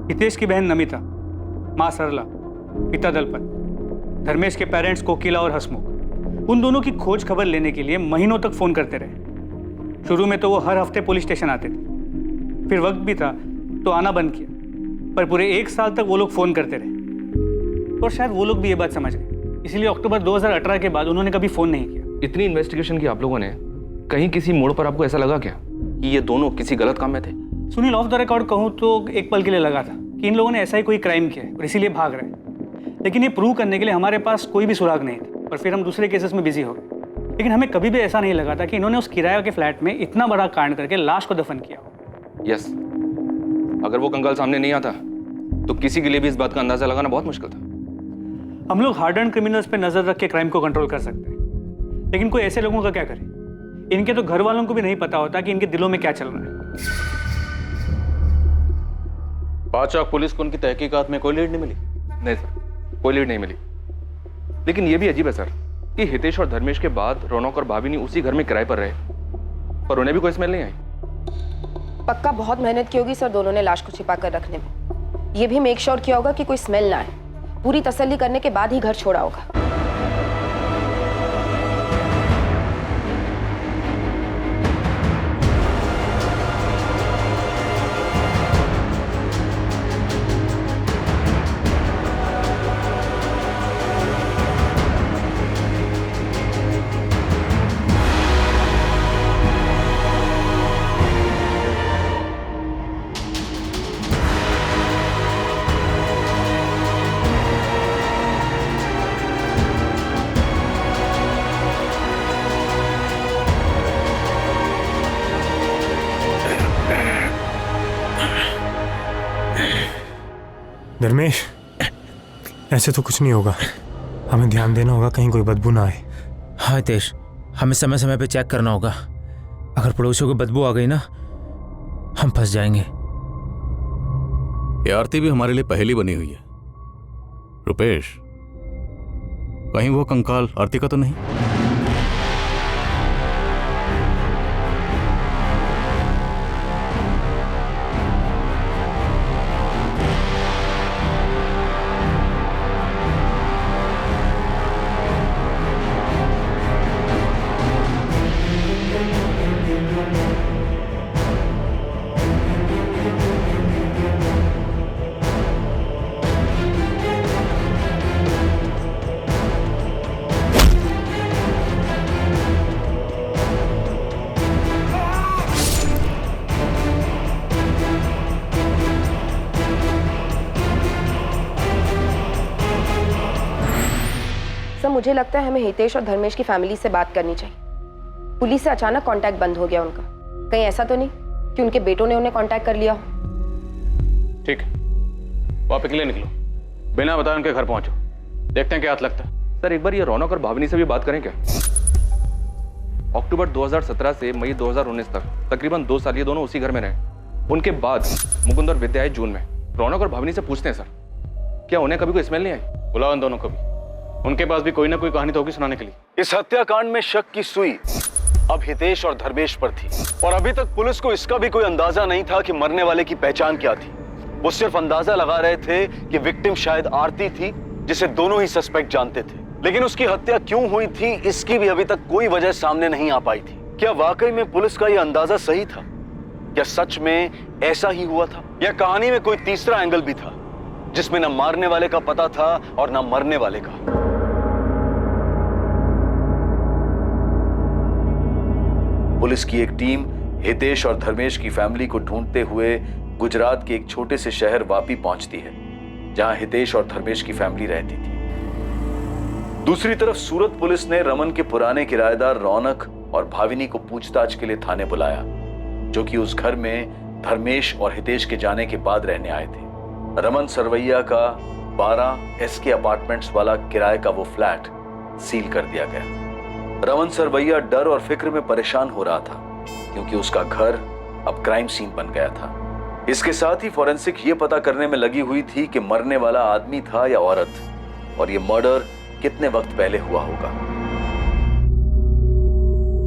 हितेश की बहन नमिता, माँ सरला, पिता दलपत, धर्मेश के पेरेंट्स कोकिला और हसमुख, उन दोनों की खोज खबर लेने के लिए महीनों तक फोन करते रहे। शुरू में तो वो हर हफ्ते पुलिस स्टेशन आते थे, फिर वक्त भी था तो आना बंद किया, पर पूरे 1 साल तक वो लोग फोन करते रहे। और शायद वो लोग भी ये बात समझ गए, इसलिए अक्टूबर 2018 के बाद उन्होंने कभी फोन नहीं किया। इतनी इन्वेस्टिगेशन की आप लोगों ने, कहीं किसी मोड़ पर आपको ऐसा लगा क्या कि ये दोनों किसी गलत काम में थे? सुनील, ऑफ द रिकॉर्ड कहूँ तो एक पल के लिए लगा था कि इन लोगों ने ऐसा ही कोई क्राइम किया है और इसीलिए भाग रहे हैं, लेकिन ये प्रूव करने के लिए हमारे पास कोई भी सुराग नहीं था और फिर हम दूसरे केसेस में बिजी हो गए। लेकिन हमें कभी भी ऐसा नहीं लगा था कि इन्होंने उस किराए के फ्लैट में इतना बड़ा कांड करके लाश को दफन किया हो। यस, अगर वो कंकाल सामने नहीं आता तो किसी के लिए भी इस बात का अंदाजा लगाना बहुत मुश्किल था। हम लोग हार्डन क्रिमिनल्स पे नजर रख के क्राइम को कंट्रोल कर सकते हैं, लेकिन कोई ऐसे लोगों का क्या करे? इनके तो घर वालों को भी नहीं पता होता कि इनके दिलों में क्या चल रहा है। पाचौक पुलिस को उनकी तहकीकात में कोई लीड नहीं मिली? नहीं सर, कोई लीड नहीं मिली। लेकिन यह भी अजीब है सर कि हितेश और धर्मेश के बाद रौनक और भाभी उसी घर में किराए पर रहे, पर उन्हें भी कोई स्मेल नहीं आई। पक्का बहुत मेहनत की होगी सर दोनों ने लाश को छिपा कर रखने में। ये भी मेक श्योर किया होगा कि कोई स्मेल ना आए। पूरी तसल्ली करने के बाद ही घर छोड़ा होगा। धर्मेश, ऐसे तो कुछ नहीं होगा, हमें ध्यान देना होगा कहीं कोई बदबू ना आए। हाँ हितेश, हमें समय समय पे चेक करना होगा। अगर पड़ोसियों को बदबू आ गई ना, हम फंस जाएंगे। ये आरती भी हमारे लिए पहेली बनी हुई है। रुपेश, कहीं वो कंकाल आरती का तो नहीं? सर मुझे लगता है हमें हितेश और धर्मेश की फैमिली से बात करनी चाहिए। पुलिस से अचानक कांटेक्ट बंद हो गया उनका। कहीं ऐसा तो नहीं कि उनके बेटों ने उन्हें कांटेक्ट कर लिया हो? ठीक है, वो आप अकेले निकलो, बिना बताए उनके घर पहुंचो, देखते हैं क्या हाथ लगता है। सर एक बार ये रौनक और भावनी से भी बात करें क्या? अक्टूबर 2017 से मई 2019 तक तकरीबन 2 साल ये दोनों उसी घर में रहे। उनके बाद मुकुंद और विद्या आए जून में। रौनक और भावनी से पूछते हैं सर, क्या उन्हें कभी कोई स्मेल नहीं आई? बुलाओ उन दोनों को भी, उनके पास भी कोई ना कोई कहानी तो होगी सुनाने के लिए। इस हत्याकांड में शक की सुई अब हितेश और धर्मेश पर थी और अभी तक पुलिस को इसका भी कोई अंदाजा नहीं था कि मरने वाले की पहचान क्या थी। वो सिर्फ अंदाजा लगा रहे थे कि विक्टिम शायद आरती थी, जिसे दोनों ही सस्पेक्ट जानते थे। लेकिन उसकी हत्या क्यों हुई थी, इसकी भी अभी तक कोई वजह सामने नहीं आ पाई थी। क्या वाकई में पुलिस का यह अंदाजा सही था? क्या सच में ऐसा ही हुआ था, या कहानी में कोई तीसरा एंगल भी था जिसमें न मारने वाले का पता था और न मरने वाले का? पुलिस की एक टीम हितेश और धर्मेश की फैमिली को ढूंढते हुए गुजरात के एक छोटे से शहर वापी पहुंचती है, जहां हितेश और धर्मेश की फैमिली रहती थी। दूसरी तरफ सूरत पुलिस ने रमन के पुराने किराएदार रौनक और भाविनी को पूछताछ के लिए थाने बुलाया, जो कि उस घर में धर्मेश और हितेश के जाने के बाद रहने आए थे। रमन सरवैया का 12 SK अपार्टमेंट्स वाला किराए का वो फ्लैट सील कर दिया गया। रमन सरवैया डर और फिक्र में परेशान हो रहा था क्योंकि उसका घर अब क्राइम सीन बन गया था। इसके साथ ही फॉरेंसिक ये पता करने में लगी हुई थी कि मरने वाला आदमी था या औरत, और ये मर्डर कितने वक्त पहले हुआ होगा।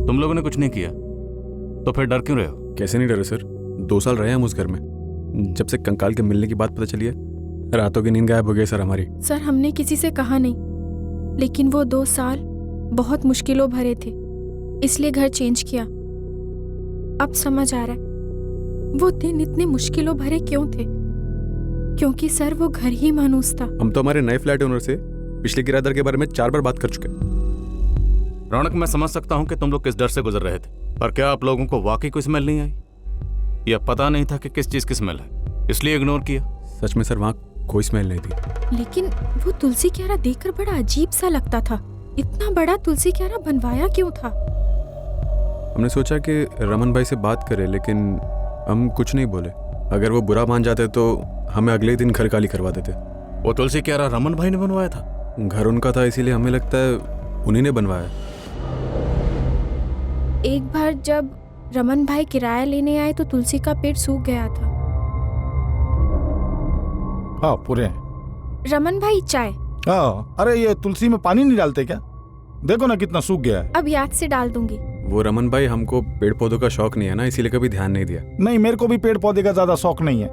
तुम लोगों ने कुछ नहीं किया तो फिर डर क्यों रहे हो? कैसे नहीं डरे सर, 2 साल रहे हम उस घर में। जब से कंकाल के मिलने की बात पता चली है, रातों की नींद गायब हो गई सर हमारी। सर हमने किसी से कहा नहीं, लेकिन वो 2 साल बहुत मुश्किलों भरे थे, इसलिए घर चेंज किया। अब समझ आ रहा है वो दिन इतने मुश्किलों भरे क्यों थे, क्योंकि सर वो घर ही मानूस था। हम तो हमारे नए फ्लैट ओनर से पिछले किराएदार के बारे में 4 बार बात कर चुके हैं। रौनक, मैं समझ सकता हूँ कि तुम लोग किस डर से गुजर रहे थे, पर क्या आप लोगों को वाकई कोई स्मेल नहीं आई? या पता नहीं था कि किस चीज की स्मेल है, इसलिए इग्नोर किया? सच में सर, वहाँ कोई स्मेल नहीं थी। लेकिन वो तुलसी क्यारा देखकर बड़ा अजीब सा लगता था। इतना बड़ा तुलसी क्यारा बनवाया क्यों था? हमने सोचा कि रमन भाई से बात करें, लेकिन हम कुछ नहीं बोले। अगर वो बुरा मान जाते तो हमें अगले दिन घर खाली करवा देते। वो तुलसी क्यारा रमन भाई ने बनवाया था? घर उनका था, इसीलिए हमें लगता है उन्हीं ने बनवाया। एक बार जब रमन भाई किराया लेने आए तो तुलसी का पेट सूख गया था। हाँ पूरे हैं। रमन भाई चाय। हाँ, अरे ये तुलसी में पानी नहीं डालते क्या? देखो ना कितना सूख गया है। अब याद से डाल दूंगी। वो रमन भाई, हमको पेड़ पौधों का शौक नहीं है ना, इसीलिए कभी ध्यान नहीं दिया। नहीं, मेरे को भी पेड़ पौधे का ज्यादा शौक नहीं है,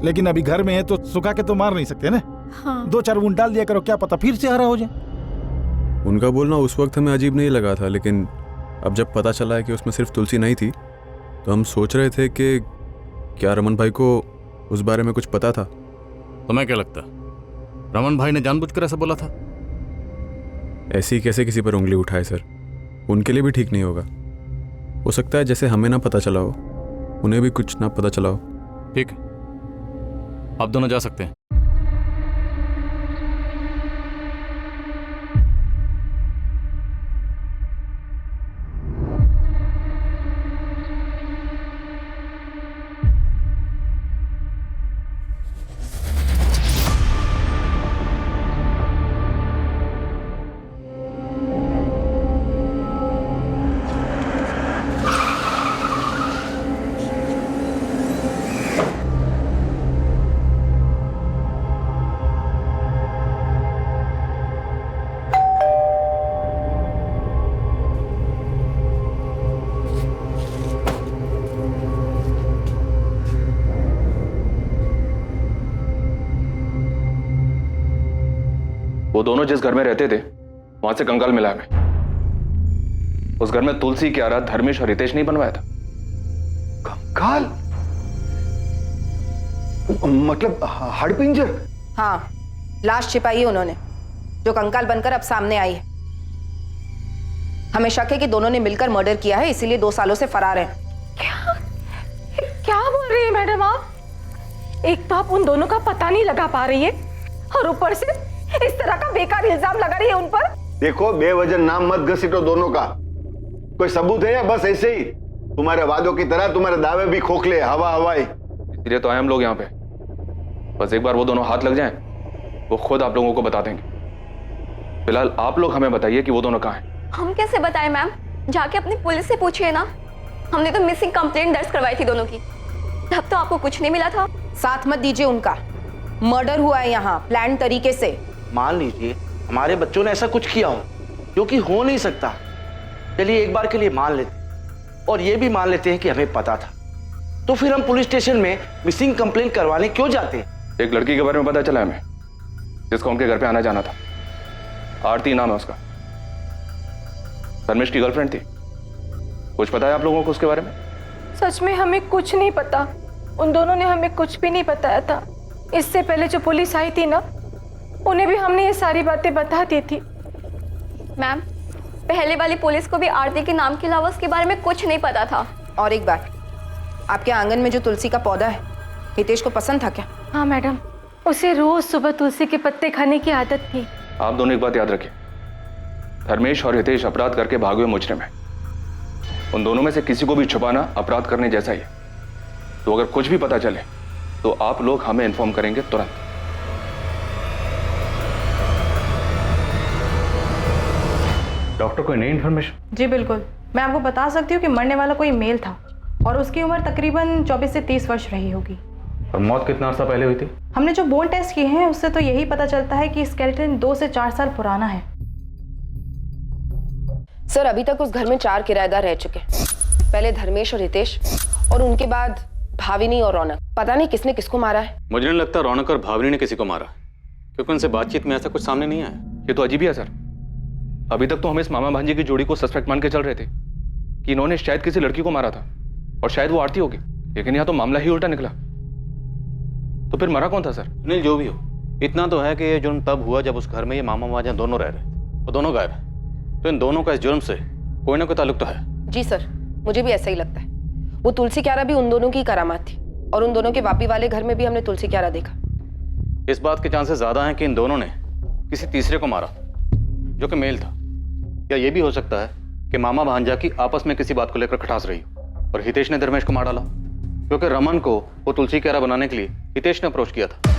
लेकिन अभी घर में है तो सुखा के तो मार नहीं सकते ना। हाँ। 2-4 बूंद डाल दिया करो, क्या पता फिर से हरा हो जाए। उनका बोलना उस वक्त हमें अजीब नहीं लगा था, लेकिन अब जब पता चला है कि उसमें सिर्फ तुलसी नहीं थी, तो हम सोच रहे थे कि क्या रमन भाई को उस बारे में कुछ पता था। तुम्हें क्या लगता, रमन भाई ने जानबूझकर ऐसा बोला था? ऐसी कैसे किसी पर उंगली उठाए सर, उनके लिए भी ठीक नहीं होगा। हो सकता है जैसे हमें ना पता चला हो, उन्हें भी कुछ ना पता चला हो। ठीक है, आप दोनों जा सकते हैं। वो दोनों जिस घर में रहते थे वहां से कंकाल मिला है हमें। उस घर में तुलसी क्यारा, धर्मेश और हितेश नहीं बनवाया था। कंकाल मतलब हड़पिंजर? हाँ, लाश छिपाई है उन्होंने, जो कंकाल बनकर अब सामने आई है। हमें शक है कि दोनों ने मिलकर मर्डर किया है, इसीलिए 2 सालों से फरार हैं। क्या बोल रही है मैडम आप? एक तो आप उन दोनों का पता नहीं लगा पा रही है, और ऊपर से इस तरह का बेकार इल्जाम लगा रही है उन पर। देखो, बेवजह नाम मत घसीटो दोनों का। कोई सबूत है या बस ऐसे ही तुम्हारे वादों की तरह तुम्हारे दावे भी खोखले, हवा हवाई? इसलिए तो आए हम लोग यहाँ पे। बस एक बार वो दोनों हाथ लग जाएं, वो खुद आप लोगों को बता देंगे। फिलहाल आप लोग हमें बताइए कि वो दोनों कहाँ हैं। हम कैसे बताएं मैम? जाके अपनी पुलिस से पूछिए ना। हमने तो मिसिंग कंप्लेंट दर्ज करवाई थी दोनों की, तब तो आपको कुछ नहीं मिला था। साथ मत दीजिए उनका। मर्डर हुआ है यहाँ प्लान तरीके से। मान लीजिए हमारे बच्चों ने ऐसा कुछ किया हो जो कि हो नहीं सकता। चलिए एक बार के लिए मान लेते, और ये भी मान लेते हैं कि हमें पता था, तो फिर हम पुलिस स्टेशन में मिसिंग कंप्लेंट करवाने क्यों जाते हैं? एक लड़की के बारे में पता चला हमें, जिसको उनके घर पे आना जाना था। आरती नाम है उसका, धर्मेश की गर्लफ्रेंड थी। कुछ पता है आप लोगों को उसके बारे में? सच में हमें कुछ नहीं पता। उन दोनों ने हमें कुछ भी नहीं बताया था। इससे पहले जो पुलिस आई थी ना, उन्हें भी हमने ये सारी बातें बता दी थी। मैम, पहले वाली पुलिस को भी आरती के नाम के अलावा उसके बारे में कुछ नहीं पता था। और एक बात, आपके आंगन में जो तुलसी का पौधा है, हितेश को पसंद था क्या? हाँ मैडम, उसे रोज सुबह तुलसी के पत्ते खाने की आदत थी। आप दोनों एक बात याद रखिए, धर्मेश और हितेश अपराध करके भागे हुए मुजरिम हैं। उन दोनों में से किसी को भी छुपाना अपराध करने जैसा ही है। तो अगर कुछ भी पता चले तो आप लोग हमें इन्फॉर्म करेंगे तुरंत। डॉक्टर, कोई नई इन्फॉर्मेशन? जी बिल्कुल, मैं आपको बता सकती हूँ कि मरने वाला कोई मेल था और उसकी उम्र तकरीबन 24 से 30 वर्ष रही होगी। और मौत कितना अर्सा पहले हुई थी? हमने जो बोन टेस्ट किए हैं उससे तो यही पता चलता है कि स्केलेटन 2 से 4 साल पुराना है। सर, अभी तक उस घर में 4 किराएदार रह चुके हैं। पहले धर्मेश और हितेश, और उनके बाद भाविनी और रौनक। पता नहीं किसने किसको मारा है। मुझे नहीं लगता रौनक और भावनी ने किसी को मारा, क्योंकि उनसे बातचीत में ऐसा कुछ सामने नहीं आया। ये तो अजीब ही है सर। अभी तक तो हम इस मामा भांजी की जोड़ी को सस्पेक्ट मान के चल रहे थे कि इन्होंने शायद किसी लड़की को मारा था और शायद वो आरती होगी, लेकिन यहाँ तो मामला ही उल्टा निकला। तो फिर मरा कौन था सर? नहीं, जो भी हो, इतना तो है कि ये जुर्म तब हुआ जब उस घर में ये मामा मामा दोनों रह रहे थे, वो दोनों गायब है। तो इन दोनों का इस जुर्म से कोई ना कोई ताल्लुक तो है। जी सर, मुझे भी ऐसा ही लगता है। वो तुलसी क्यारा भी उन दोनों की करामात थी, और उन दोनों के वापी वाले घर में भी हमने तुलसी क्यारा देखा। इस बात के चांसेस ज्यादा हैं कि इन दोनों ने किसी तीसरे को मारा, जो कि मेल था। या ये भी हो सकता है कि मामा भांजा की आपस में किसी बात को लेकर खटास रही हो और हितेश ने धर्मेश को मार डाला, क्योंकि रमन को वो तुलसी क्यारा बनाने के लिए हितेश ने अप्रोच किया था।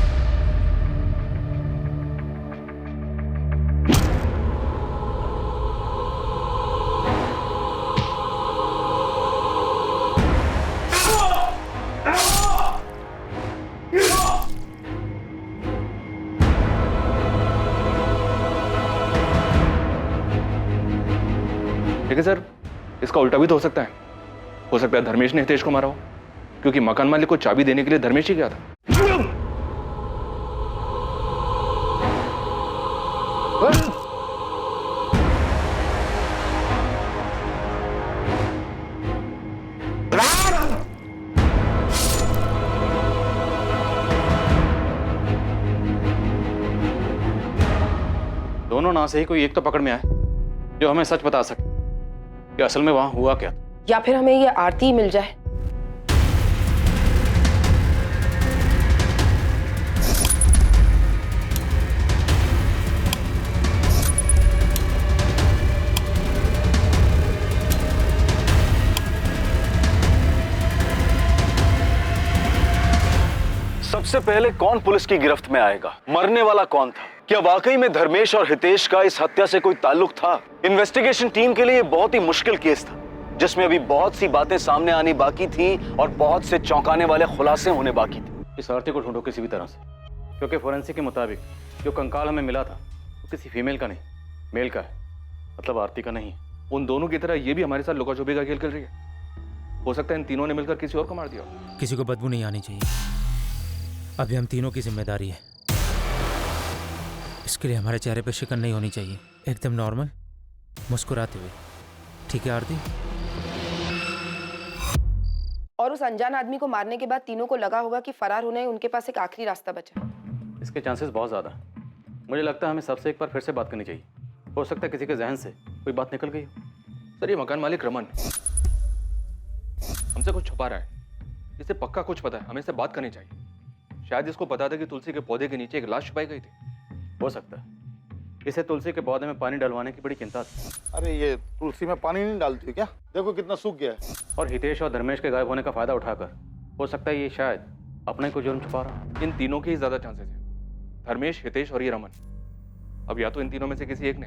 ठीक है सर, इसका उल्टा भी तो हो सकता है। हो सकता है धर्मेश ने हितेश को मारा हो, क्योंकि मकान मालिक को चाबी देने के लिए धर्मेश ही गया था। दोनों ना से ही कोई एक तो पकड़ में आए जो हमें सच बता सके कि असल में वहां हुआ क्या था। या फिर हमें ये आरती मिल जाए। सबसे पहले कौन पुलिस की गिरफ्त में आएगा? मरने वाला कौन था? क्या वाकई में धर्मेश और हितेश का इस हत्या से कोई ताल्लुक था? इन्वेस्टिगेशन टीम के लिए बहुत ही मुश्किल केस था, जिसमें अभी बहुत सी बातें सामने आनी बाकी थी और बहुत से चौंकाने वाले खुलासे होने बाकी थे। इस आरती को ढूंढो किसी भी तरह से, क्योंकि फोरेंसिक के मुताबिक जो कंकाल हमें मिला था वो किसी फीमेल का नहीं, मेल का है, मतलब आरती का नहीं। उन दोनों की तरह ये भी हमारे साथ लुका छुपी का खेल खेल रही है। हो सकता है इन तीनों ने मिलकर किसी और को मार दिया। किसी को बदबू नहीं आनी चाहिए। अभी हम तीनों की जिम्मेदारी है। इसके लिए हमारे चेहरे पे शिकन नहीं होनी चाहिए, एकदम नॉर्मल मुस्कुराते हुए। ठीक है आरती? और उस अनजान आदमी को मारने के बाद तीनों को लगा होगा कि फरार होने उनके पास एक आखिरी रास्ता बचा। इसके चांसेस बहुत ज़्यादा हैं। मुझे लगता है हमें सबसे एक बार फिर से बात करनी चाहिए। हो सकता है किसी के जहन से कोई बात निकल गई हो। सर, ये मकान मालिक रमन हमसे कुछ छुपा रहा है। इसे पक्का कुछ पता है, हमें इससे बात करनी चाहिए। शायद इसको पता था कि तुलसी के पौधे के नीचे एक लाश छुपाई गई थी। हो सकता है इसे तुलसी के पौधे में पानी डलवाने की बड़ी चिंता थी। अरे ये तुलसी में पानी नहीं डालती क्या? देखो कितना सूख गया है। और हितेश और धर्मेश के गायब होने का फायदा उठाकर हो सकता है ये शायद अपने को जुर्म छुपा रहा। इन तीनों के ही ज्यादा चांसेस हैं, धर्मेश, हितेश और ये रमन। अब या तो इन तीनों में से किसी एक ने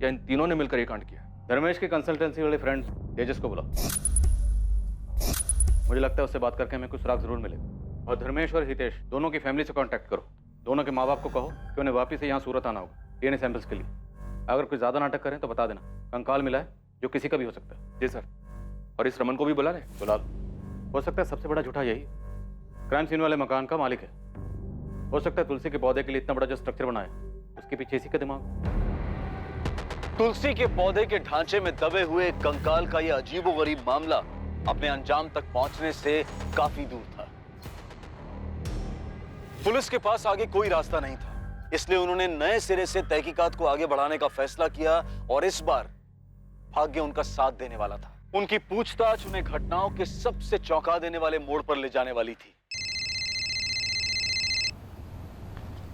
या इन तीनों ने मिलकर ये कांड किया। धर्मेश के कंसल्टेंसी वाले फ्रेंड तेजस को बुलाओ। मुझे लगता है उससे बात करके हमें कुछ सुराग जरूर मिलेगा। और धर्मेश और हितेश दोनों की फैमिली से कांटेक्ट करो। दोनों के माँ बाप को कहो कि उन्हें वापिस से यहाँ सूरत आना होगा डीएनए सैंपल्स के लिए। अगर कोई ज़्यादा नाटक करें तो बता देना। कंकाल मिला है जो किसी का भी हो सकता है। जी सर। और इस रमन को भी बुला लें? बुला लो। हो सकता है सबसे बड़ा झूठा यही क्राइम सीन वाले मकान का मालिक है। हो सकता है तुलसी के पौधे के लिए इतना बड़ा जो स्ट्रक्चर बनाया उसके पीछे इसी का दिमाग। तुलसी के पौधे के ढांचे में दबे हुए कंकाल का यह अजीबोगरीब मामला अपने अंजाम तक पहुंचने से काफी दूर था। पुलिस के पास आगे कोई रास्ता नहीं था, इसलिए उन्होंने नए सिरे से तहकीकात को आगे बढ़ाने का फैसला किया और इस बार भाग्य उनका साथ देने वाला था। उनकी पूछताछ उन्हें घटनाओं के सबसे चौंका देने वाले मोड़ पर ले जाने वाली थी।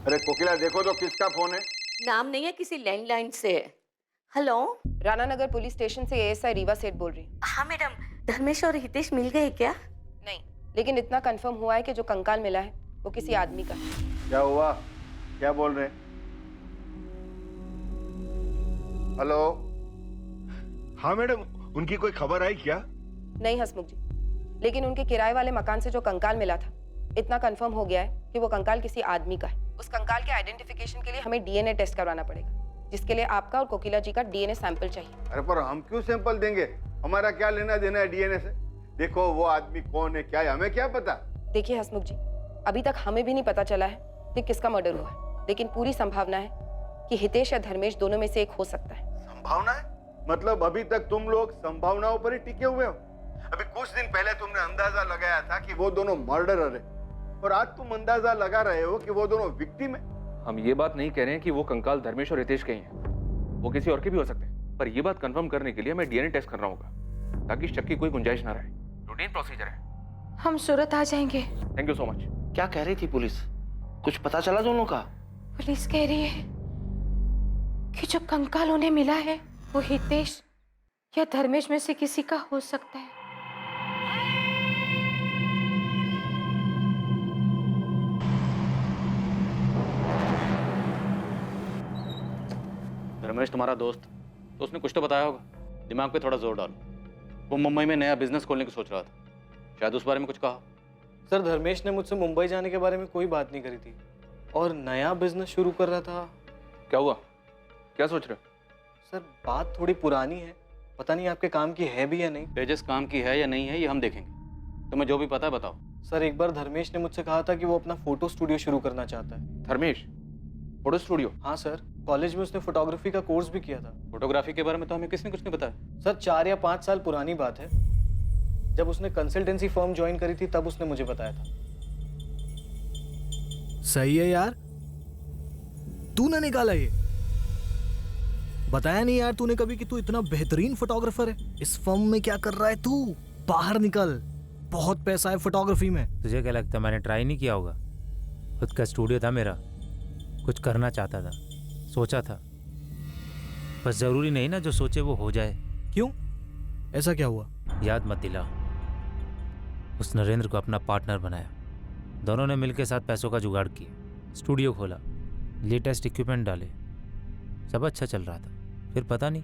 अरे कोकिला, देखो तो किसका फोन है? नाम नहीं है, किसी लैंडलाइन से है। हेलो, राणा पुलिस स्टेशन से एएसआई रीवा सेठ बोल रही। हाँ मैडम, धर्मेश और हितेश मिल गए क्या? नहीं, लेकिन इतना कंफर्म हुआ है कि जो कंकाल मिला है वो किसी आदमी का है। क्या हुआ? क्या बोल रहे? हेलो? हाँ मैडम, उनकी कोई खबर आई क्या? नहीं हसमुख जी, लेकिन उनके किराए वाले मकान से जो कंकाल मिला था, इतना कंफर्म हो गया है कि वो कंकाल किसी आदमी का है। उस कंकाल के आइडेंटिफिकेशन के लिए हमें डीएनए टेस्ट करवाना पड़ेगा, जिसके लिए आपका और कोकिला जी का डीएनए सैंपल चाहिए। अरे पर हम क्यों सैंपल देंगे? हमारा क्या लेना देना है डीएनए से? देखो वो आदमी कौन है क्या है हमें क्या पता। देखिए हसमुख जी, अभी तक हमें भी नहीं पता चला है कि किसका मर्डर हुआ है, लेकिन पूरी संभावना है कि हितेश या धर्मेश दोनों में से एक हो सकता है। संभावना है? मतलब अभी तक तुम लोग संभावनाओं पर ही टिके हुए हो? अभी कुछ दिन पहले तुमने अंदाजा लगाया था कि वो दोनों मर्डरर है, और आज तुम अंदाजा लगा रहे हो कि वो दोनों विक्टिम है। हम ये बात नहीं कह रहे हैं कि वो कंकाल धर्मेश और हितेश के ही हैं, वो किसी और के भी हो सकते हैं, पर ये बात कंफर्म करने के लिए हमें डीएनए टेस्ट करना होगा ताकि शक की कोई गुंजाइश ना रहे। रूटीन प्रोसीजर है। हम सूरत आ जाएंगे। Thank you so much. क्या कह रही थी पुलिस? कुछ पता चला दोनों का? पुलिस कह रही है कि जो कंकाल उन्हें मिला है वो हितेश या धर्मेश में से किसी का हो सकता है। धर्मेश तुम्हारा दोस्त, तो उसने कुछ तो बताया होगा। दिमाग पे थोड़ा जोर डालो। वो मुंबई में नया बिजनेस खोलने की सोच रहा था, शायद उस बारे में कुछ कहा। सर धर्मेश ने मुझसे मुंबई जाने के बारे में कोई बात नहीं करी थी, और नया बिजनेस शुरू कर रहा था। क्या हुआ? क्या सोच रहे हो? सर बात थोड़ी पुरानी है, पता नहीं आपके काम की है भी या नहीं। तेजस काम की है या नहीं है ये हम देखेंगे, तुम्हें जो भी पता है बताओ। सर एक बार धर्मेश ने मुझसे कहा था कि वो अपना फोटो स्टूडियो शुरू करना चाहता है। Dharmesh photo studio? हाँ सर, कॉलेज में उसने फोटोग्राफी का कोर्स भी किया था। फोटोग्राफी के बारे में तो हमें किसने कुछ नहीं बताया। सर 4 या 5 साल पुरानी बात है, जब उसने कंसल्टेंसी फर्म ज्वाइन करी थी तब उसने मुझे बताया था। सही है यार, तूने निकाला ये। बताया नहीं यार तूने कभी कि तू इतना बेहतरीन फोटोग्राफर है। इस फर्म में क्या कर रहा है तू? बाहर निकल, बहुत पैसा है फोटोग्राफी में। तुझे क्या लगता है मैंने ट्राई नहीं किया होगा? खुद का स्टूडियो था मेरा, कुछ करना चाहता था, सोचा था, बस जरूरी नहीं ना जो सोचे वो हो जाए। क्यों? ऐसा क्या हुआ? याद मत दिला। उस नरेंद्र को अपना पार्टनर बनाया, दोनों ने मिलकर साथ पैसों का जुगाड़ किया, स्टूडियो खोला, लेटेस्ट इक्विपमेंट डाले, सब अच्छा चल रहा था। फिर पता नहीं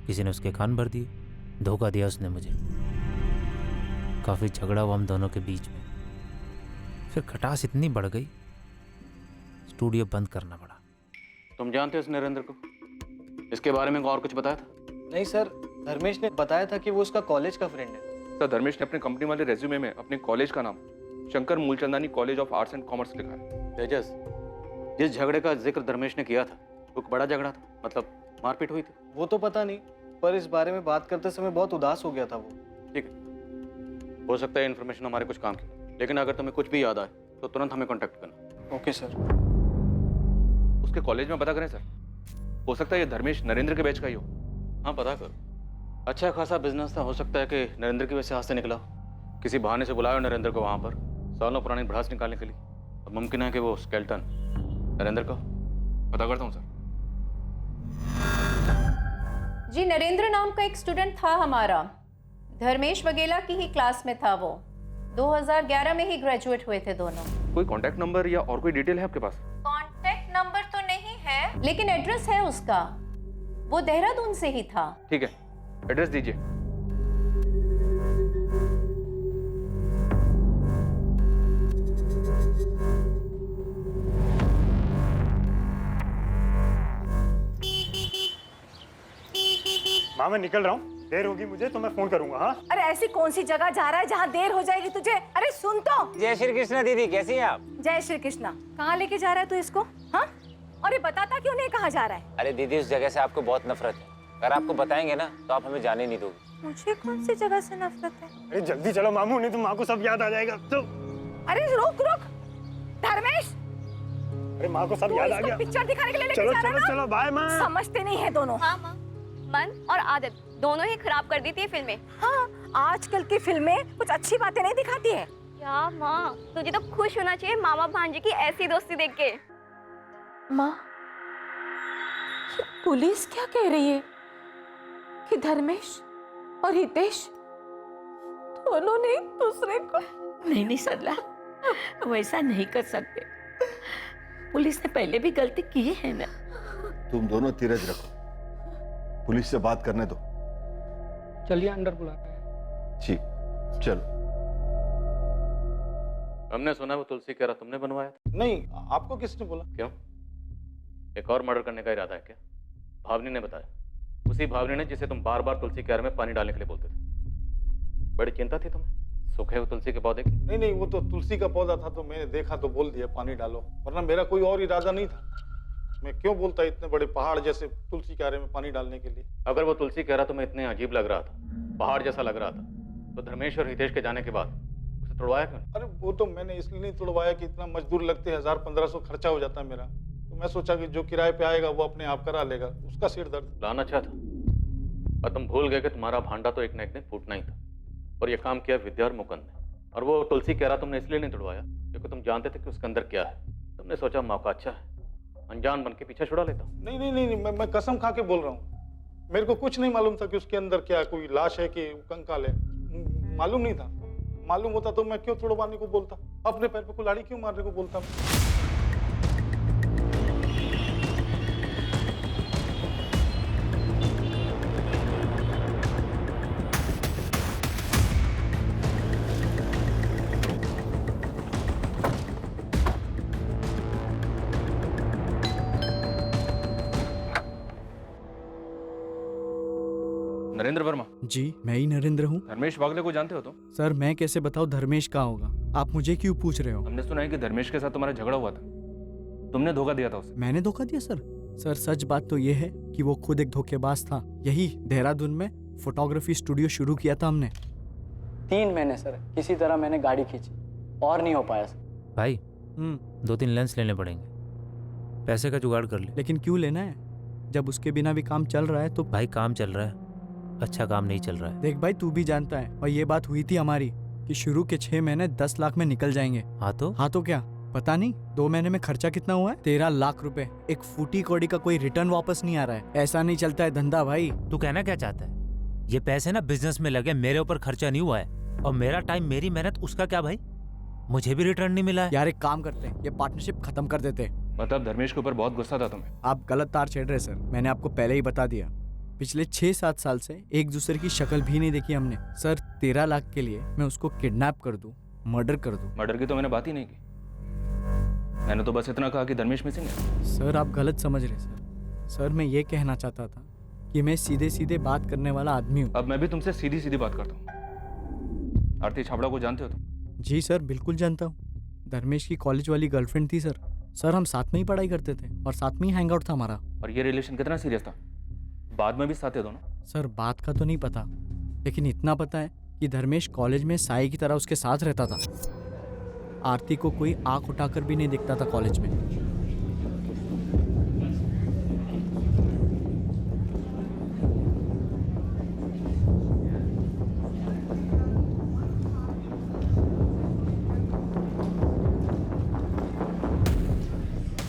किसी ने उसके कान भर दिए, धोखा दिया उसने मुझे। काफ़ी झगड़ा हुआ हम दोनों के बीच में, फिर खटास इतनी बढ़ गई स्टूडियो बंद करना पड़ा। तुम जानते हो इस नरेंद्र को? इसके बारे में और कुछ बताया था? नहीं सर, धर्मेश ने बताया था कि वो उसका कॉलेज का फ्रेंड है। सर धर्मेश ने अपने कंपनी वाले रेज्यूमे में अपने कॉलेज का नाम Shankar Mulchandani college of arts and commerce लिखा है। तेजस, जिस झगड़े का जिक्र धर्मेश ने किया था वो बड़ा झगड़ा था, मतलब मारपीट हुई थी? वो तो पता नहीं, पर इस बारे में बात करते समय बहुत उदास हो गया था वो। ठीक है, हो सकता है इन्फॉर्मेशन हमारे कुछ काम की, लेकिन अगर तुम्हें कुछ भी याद आए तो तुरंत हमें कॉन्टेक्ट करना। Okay sir. उसके कॉलेज में पता करें सर, हो सकता है ये धर्मेश नरेंद्र के बैच का ही हो। हाँ पता करो, अच्छा खासा बिजनेस था, हो सकता है कि नरेंद्र की वजह से हाथ से निकला हो। किसी बहाने से बुलाया नरेंद्र को वहां पर सालों पुरानी भड़ास निकालने के लिए। अब मुमकिन है कि वो स्केल्टन नरेंद्र का। पता करता हूँ सर। जी नरेंद्र नाम का एक स्टूडेंट था हमारा, धर्मेश वगेला की ही क्लास में था वो। 2011 में ही ग्रेजुएट हुए थे दोनों। कोई कांटेक्ट नंबर या और कोई डिटेल है आपके पास? कांटेक्ट नंबर तो नहीं है, लेकिन एड्रेस है उसका। वो देहरादून से ही था। ठीक है, एड्रेस दीजिए। माँ मैं निकल रहा हूँ, देर होगी मुझे तो मैं फोन करूंगा। हाँ अरे ऐसी कौन सी जगह जा रहा है जहाँ देर हो जाएगी तुझे? अरे सुन तो। जय श्री कृष्ण दीदी, कैसी हैं आप? जय श्री कृष्णा। कहाँ लेके जा रहा है तू इसको? हाँ, और ये बताता क्यों नहीं कहाँ जा रहा है? अरे दीदी उस जगह से आपको बहुत नफरत है, अगर आपको बताएंगे ना तो आप हमें जाने नहीं दोगे। मुझे कौन सी जगह से नफरत है? अरे जल्दी चलो मामू, नहीं तो माँ को सब याद आ जाएगा। तो अरे रुक रुक धर्मेश, अरे माँ को सब याद आ गया। पिक्चर दिखाने के लिए लेके चलो जा रहा है चलो ना? चलो बाय माँ। समझते नहीं है दोनों। हाँ माँ, मन और आदत दोनों ही खराब कर दी थी फिल्में। हाँ, आजकल की फिल्में कुछ अच्छी बातें नहीं दिखाती है। क्या माँ, तुझे तो खुश होना चाहिए मामा भांजे की ऐसी दोस्ती देख के। माँ, पुलिस क्या कह रही है कि धर्मेश और हितेश दोनों ने एक दूसरे को नहीं नहीं सरला, वैसा नहीं कर सकते। पुलिस ने पहले भी गलती की है ना। तुम दोनों धीरज रखो, पुलिस से बात करने दो। चलिए अंदर बुलाते हैं। जी चलो। हमने सुना वो तुलसी कह रहा तुमने बनवाया था। नहीं, आपको किसने बोला? क्यों, एक और मर्डर करने का इरादा है क्या? भावनी ने बताया, उसी भावनी ने जिसे तुम बार बार तुलसी क्यारे में पानी डालने के लिए बोलते थे। बड़ी चिंता थी तुम्हें सूखे हुए तुलसी के पौधे की? नहीं, वो तो तुलसी का पौधा था तो मैंने देखा तो बोल दिया पानी डालो, वरना मेरा कोई और इरादा नहीं था। मैं क्यों बोलता इतने बड़े पहाड़ जैसे तुलसी क्यारे में पानी डालने के लिए। अगर वो तुलसी क्यारा तुम्हें इतने अजीब लग रहा था, पहाड़ जैसा लग रहा था, तो धर्मेश और हितेश के जाने के बाद उसे तोड़वाया क्यों? अरे वो तो मैंने इसलिए नहीं तोड़वाया कि इतना मजदूर लगते, 1000-1500 खर्चा हो जाता है मेरा, तो मैं सोचा कि जो किराए पे आएगा वो अपने आप करा लेगा, उसका सिर दर्द। प्लान अच्छा था, और तुम भूल गए कि तुम्हारा भांडा तो एक न एक दिन फूटना ही था। और ये काम किया विद्या और मुकुंद ने। और वो तुलसी क्यारा तुमने इसलिए नहीं तोड़वाया क्योंकि तुम जानते थे कि उसके अंदर क्या है। तुमने सोचा मौका अच्छा है, अनजान बन के पीछे छुड़ा लेता हूँ। नहीं, मैं कसम खा के बोल रहा हूँ, मेरे को कुछ नहीं मालूम था कि उसके अंदर क्या कोई लाश है कि कंकाल है, मालूम नहीं था। मालूम होता तो मैं क्यों तोड़वाने को बोलता, अपने पैर पे कुल्हाड़ी क्यों मारने को बोलता। नरेंद्र वर्मा? जी मैं ही नरेंद्र हूँ। धर्मेश वागले को जानते हो तुम? सर मैं कैसे बताऊँ धर्मेश कहाँ होगा, आप मुझे क्यों पूछ रहे हो? हमने सुना है कि धर्मेश के साथ तुम्हारा झगड़ा हुआ था, तुमने धोखा दिया था उसे। मैंने धोखा दिया सर? सर सच बात तो ये है कि वो खुद एक धोखेबाज था। यही देहरादून में फोटोग्राफी स्टूडियो शुरू किया था हमने। 3 महीने सर किसी तरह मैंने गाड़ी खींची और नहीं हो पाया सर। भाई 2-3 लेंस लेने पड़ेंगे, पैसे का जुगाड़ कर ले। लेकिन क्यों लेना है जब उसके बिना भी काम चल रहा है? तो भाई काम चल रहा है, अच्छा काम नहीं चल रहा है। देख भाई तू भी जानता है, और ये बात हुई थी हमारी कि शुरू के 6 महीने 10 लाख में निकल जाएंगे। हाँ तो क्या पता नहीं 2 महीने में खर्चा कितना हुआ है? 13 लाख रुपए। एक फूटी कौड़ी का कोई रिटर्न वापस नहीं आ रहा है। ऐसा नहीं चलता है धंधा भाई। तू कहना क्या चाहता है? ये पैसे ना बिजनेस में लगे, मेरे ऊपर खर्चा नहीं हुआ है, और मेरा टाइम मेरी मेहनत उसका क्या भाई? मुझे भी रिटर्न नहीं मिला है। यार एक काम करते हैं, ये पार्टनरशिप खत्म कर देते हैं। मतलब धर्मेश के ऊपर बहुत गुस्सा था तुम्हें? आप गलत तार छेड़ रहे सर, मैंने आपको पहले ही बता दिया। पिछले 6-7 साल से एक दूसरे की शक्ल भी नहीं देखी हमने। सर 13 लाख के लिए मैं उसको किडनैप कर दूं, मर्डर कर दूं? मर्डर की तो मैंने बात ही नहीं की, मैंने तो बस इतना कहा कि धर्मेश मिसिंग है। सर आप गलत समझ रहे सर। सर मैं ये कहना चाहता था कि मैं सीधे सीधे बात करने वाला आदमी हूँ। अब मैं भी तुमसे सीधी सीधी बात करता हूँ। आरती छाबड़ा को जानते हो तुम? जी सर बिल्कुल जानता हूँ। धर्मेश की कॉलेज वाली गर्लफ्रेंड थी सर। सर हम साथ में ही पढ़ाई करते थे और साथ में ही हैंग आउट था हमारा। और ये रिलेशन कितना सीरियस था? बाद में भी साथ थे दोनों? सर बात का तो नहीं पता, लेकिन इतना पता है कि धर्मेश कॉलेज में साई की तरह उसके साथ रहता था। आरती को कोई आंख उठाकर भी नहीं दिखता था कॉलेज में।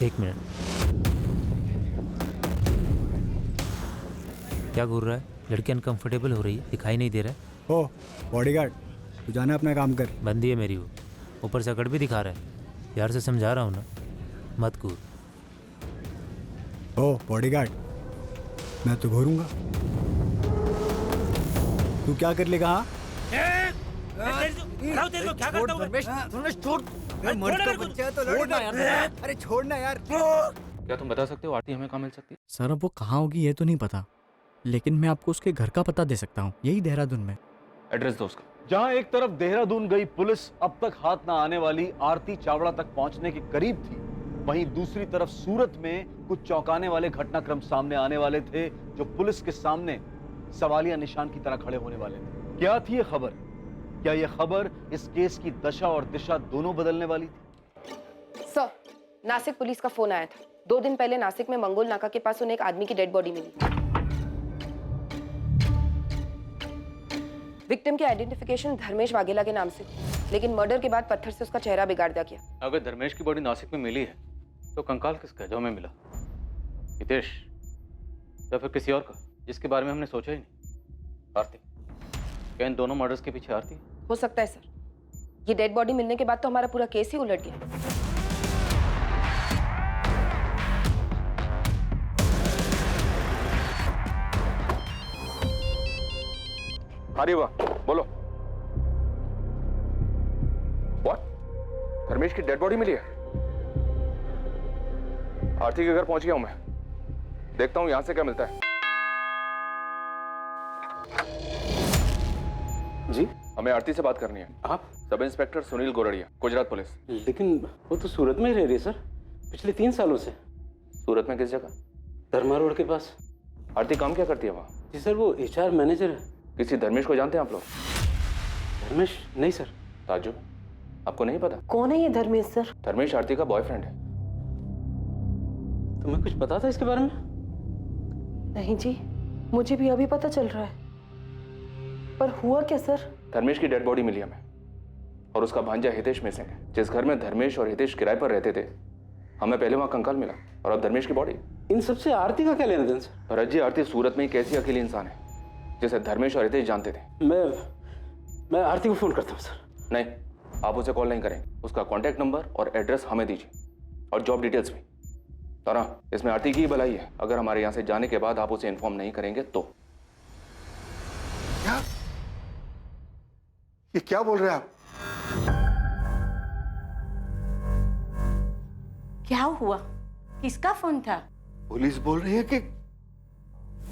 एक मिनट, क्या घूर रहा है? लड़की अनकंफर्टेबल हो रही है, दिखाई नहीं दे रहा है। ओ बॉडीगार्ड, तू जाना अपना काम कर। बंदी है मेरी वो, ऊपर से अकड़ भी दिखा रहा है। यार से समझा रहा हूँ ना, मत घूर। ओ बॉडीगार्ड, मैं तो घूरूंगा, तू क्या कर लेगा? हाँ अरे छोड़ना यार। क्या तुम बता सकते हो आरती हमें कहाँ मिल सकती है? सर अब वो कहाँ होगी ये तो नहीं पता, लेकिन मैं आपको उसके घर का पता दे सकता हूँ, यही देहरादून में। एड्रेस दो उसका। जहां एक तरफ देहरादून गई पुलिस अब तक हाथ ना आने वाली आरती चावड़ा तक पहुंचने के करीब थी, वहीं दूसरी तरफ सूरत में कुछ चौंकाने वाले घटनाक्रम सामने आने वाले थे जो पुलिस के सामने सवालिया निशान की तरह खड़े होने वाले थे। क्या थी ये खबर? क्या यह खबर इस केस की दशा और दिशा दोनों बदलने वाली थी? सर, नासिक पुलिस का फोन आया था। 2 दिन पहले नासिक में मंगोल नाका के पास उन्हें एक आदमी की डेड बॉडी मिली। विक्टिम की आइडेंटिफिकेशन धर्मेश वाघेला के नाम से, लेकिन मर्डर के बाद पत्थर से उसका चेहरा बिगाड़ दिया गया। अगर धर्मेश की बॉडी नासिक में मिली है तो कंकाल किसका, जो हमें मिला? हितेश या फिर किसी और का जिसके बारे में हमने सोचा ही नहीं? आरती, क्या इन दोनों मर्डर्स के पीछे आरती? हो सकता है सर, ये डेड बॉडी मिलने के बाद तो हमारा पूरा केस ही उलट गया। अरे वाह, बोलो। व्हाट? धर्मेश की डेड बॉडी मिली है? आरती के घर पहुंच गया हूं मैं, देखता हूं यहां से क्या मिलता है। जी, हमें आरती से बात करनी है। आप? Sub inspector Sunil Goradia, Gujarat police. लेकिन वो तो सूरत में ही रह रही है सर, पिछले 3 सालों से। सूरत में किस जगह? धर्मा रोड के पास। आरती काम क्या करती है वहाँ? जी सर, वो HR मैनेजर है। किसी धर्मेश को जानते हैं आप लोग? धर्मेश? नहीं सर। ताजुब, आपको नहीं पता? कौन है ये धर्मेश सर? धर्मेश आरती का बॉयफ्रेंड है। तुम्हें कुछ पता था इसके बारे में? नहीं जी, मुझे भी अभी पता चल रहा है। पर हुआ क्या सर? धर्मेश की डेड बॉडी मिली हमें, और उसका भांजा हितेश मिसिंग है। जिस घर में धर्मेश और हितेश किराए पर रहते थे, हमें पहले वहां कंकाल मिला, और अब धर्मेश की बॉडी। इन सबसे आरती का क्या लेना देना सर? भरत जी, आरती सूरत में एक ऐसी अकेली इंसान है जिसे धर्मेश और हितेश जानते थे। मैं आरती को फोन करता हूँ सर। नहीं, आप उसे कॉल नहीं करेंगे। उसका कॉन्टैक्ट नंबर और एड्रेस हमें दीजिए, और जॉब डिटेल्स भी। तो ना, इसमें आरती की ही भलाई है। अगर हमारे यहाँ से जाने के बाद आप उसे इन्फॉर्म नहीं करेंगे तो। क्या? ये क्या बोल रहे हैं आप? क्या हुआ? किसका फोन था? पुलिस बोल रही है कि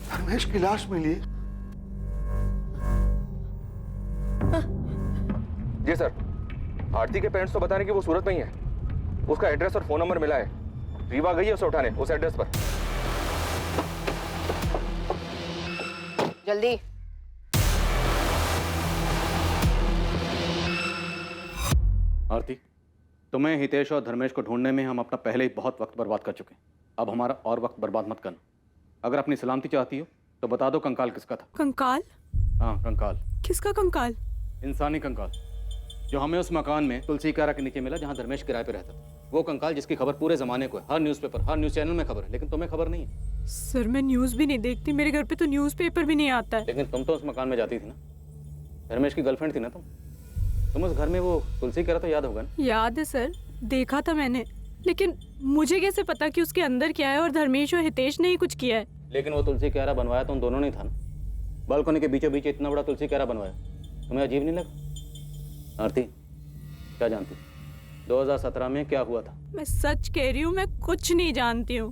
धर्मेश की लाश मिली है। जी सर, आरती के पेरेंट्स तो बता रहे कि वो सूरत में ही है। उसका एड्रेस और फोन नंबर मिला है। रीवा गई है उसे उठाने, उस एड्रेस पर। जल्दी। आरती, तुम्हें हितेश और धर्मेश को ढूंढने में हम अपना पहले ही बहुत वक्त बर्बाद कर चुके हैं। अब हमारा और वक्त बर्बाद मत करना। अगर अपनी सलामती चाहती हो तो बता दो कंकाल किसका था। कंकाल? हाँ, कंकाल। किसका कंकाल? इंसानी कंकाल, जो हमें उस मकान में तुलसी कारा के नीचे मिला जहाँ धर्मेश किराए पे रहता था। वो कंकाल जिसकी खबर पूरे जमाने को है, हर न्यूज़पेपर, हर न्यूज़ चैनल में खबर है, लेकिन तुम्हें खबर नहीं है। सर, मैं न्यूज़ भी नहीं देखती, मेरे घर पे तो न्यूज़पेपर भी नहीं आता है। लेकिन तुम तो उस मकान में जाती थी ना, धर्मेश की गर्लफ्रेंड थी ना तुम उस घर में। वो तुलसी कारा तो याद होगा ना? याद है सर, देखा था मैंने, लेकिन मुझे कैसे पता कि उसके अंदर क्या है और धर्मेश और हितेश ने ही कुछ किया है। लेकिन वो तुलसी क्यारा बनवाया तो उन दोनों ने था ना। बालकनी के बीचों बीच इतना बड़ा तुलसी क्यारा बनवाया, तुम्हें अजीब नहीं लगा? आरती, क्या जानती 2017 में क्या हुआ था? मैं सच कह रही हूँ, मैं कुछ नहीं जानती हूँ।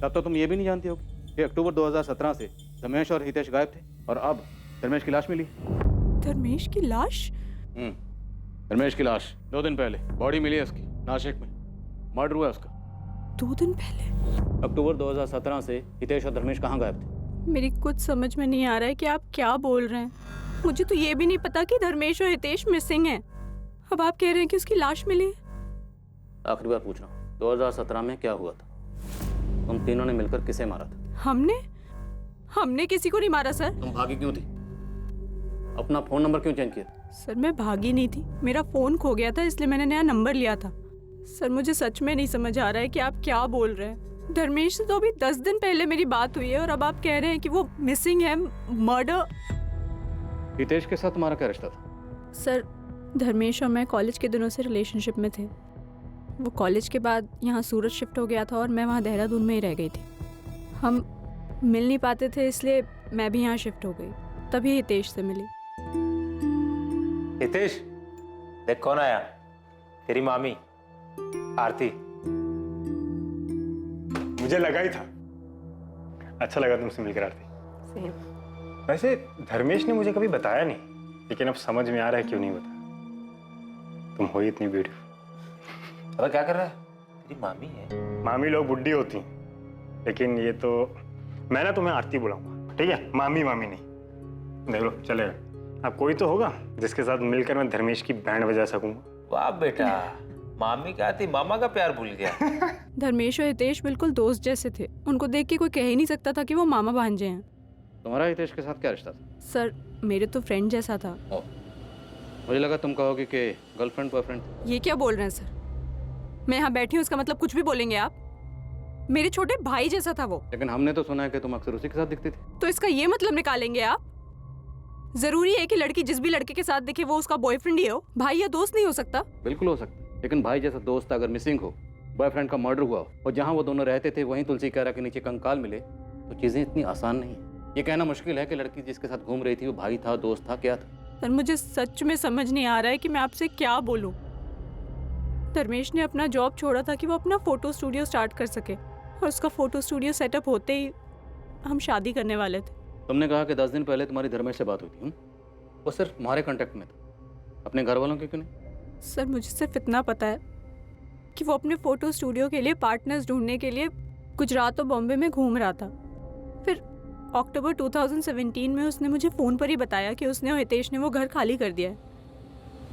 तब तो तुम ये भी नहीं जानती होगी कि अक्टूबर 2017 से धर्मेश और हितेश गायब थे, और अब धर्मेश की लाश मिली। धर्मेश की लाश? धर्मेश की लाश 2 दिन पहले बॉडी मिली है उसकी, नासिक में। मर्डर हुआ उसका 2 दिन पहले। अक्टूबर 2017 से हितेश और धर्मेश कहाँ गायब थे? मेरी कुछ समझ में नहीं आ रहा है कि आप क्या बोल रहे हैं। मुझे तो ये भी नहीं पता कि धर्मेश और हितेश मिसिंग हैं। अब आप कह रहे हैं कि उसकी लाश मिली है। आखिरी बार पूछ रहा हूँ, 2017 में क्या हुआ था? तुम तीनों ने मिलकर किसे मारा था? हमने किसी को नहीं मारा सर। तुम भागी क्यों थी? अपना फोन नंबर क्यों चेंज किया? सर, मैं भागी नहीं थी, मेरा फोन खो गया था, इसलिए मैंने नया नंबर लिया था। सर, मुझे सच में नहीं समझ आ रहा है कि आप क्या बोल रहे हैं। धर्मेश से तो अभी 10 दिन पहले मेरी बात हुई है, और अब आप कह रहे हैं कि वो मिसिंग है, मर्डर। हितेश के साथ तुम्हारा क्या रिश्ता था? सर, धर्मेश और मैं कॉलेज के दिनों से रिलेशनशिप में थे। वो कॉलेज के बाद यहाँ सूरत शिफ्ट हो गया था, और मैं वहाँ देहरादून में ही रह गई थी। हम मिल नहीं पाते थे, इसलिए मैं भी यहाँ शिफ्ट हो गई, तभी हितेश से मिली। हितेश, देख कौन आया। तेरी मामी आरती। मुझे लगा ही था। अच्छा लगा तुमसे मिलकर आरती। वैसे धर्मेश ने मुझे कभी बताया नहीं, लेकिन अब समझ में आ रहा है क्यों नहीं बताया। तुम हो ही इतनी ब्यूटीफुल। अब क्या कर रहा है? तेरी मामी है। मामी लोग बुड्ढी होती हैं, लेकिन ये तो मैं ना तुम्हें आरती बुलाऊंगा, ठीक है? मामी मामी नहीं। देख लो, चलेगा। अब कोई तो होगा जिसके साथ मिलकर मैं धर्मेश की बैंड बजा सकूंगा। वाह बेटा, मामी क्या थी, मामा का प्यार भूल गया। धर्मेश और हितेश बिल्कुल दोस्त जैसे थे। उनको देख के कोई कह ही नहीं सकता था कि वो मामा भांजे हैं। तुम्हारा हितेश के साथ क्या रिश्ता था? सर, मेरे तो फ्रेंड जैसा था। मुझे लगा तुम कहोगे कि गर्लफ्रेंड बॉयफ्रेंड। ये क्या बोल रहे हैं सर? मैं यहाँ बैठी हूँ, इसका मतलब कुछ भी बोलेंगे आप? मेरे छोटे भाई जैसा था वो। लेकिन हमने तो सुना है कि तुम अक्सर उसी के साथ दिखती थी। तो इसका ये मतलब निकालेंगे आप? जरूरी है कि लड़की जिस भी लड़के के साथ दिखे वो उसका बॉयफ्रेंड ही हो? भाई या दोस्त नहीं हो सकता? बिल्कुल हो सकता है, लेकिन भाई जैसा दोस्त अगर मिसिंग हो, बॉयफ्रेंड का मर्डर हुआ और जहाँ वो दोनों रहते थे वहीं तुलसी कैरा के नीचे कंकाल मिले, तो चीजें इतनी आसान नहीं है। ये कहना मुश्किल है कि लड़की जिसके साथ घूम रही थी वो भाई था, दोस्त था, क्या था। सर मुझे सच में समझ नहीं आ रहा है कि मैं आपसे क्या बोलूं। धर्मेश ने अपना जॉब छोड़ा था कि वो अपना फोटो स्टूडियो स्टार्ट कर सके, और उसका फोटो स्टूडियो सेटअप होते ही हम शादी करने वाले थे। तुमने कहा कि 10 दिन पहले तुम्हारी धर्मेश से बात हुई थी। वो सिर्फ तुम्हारे कांटेक्ट में था, अपने घर वालों के क्यों नहीं? सर मुझे सिर्फ इतना पता है कि वो अपने फोटो स्टूडियो के लिए पार्टनर्स ढूंढने के लिए गुजरात और बॉम्बे में घूम रहा था। फिर अक्टूबर 2017 में उसने मुझे फ़ोन पर ही बताया कि उसने और हितेश ने वो घर खाली कर दिया है।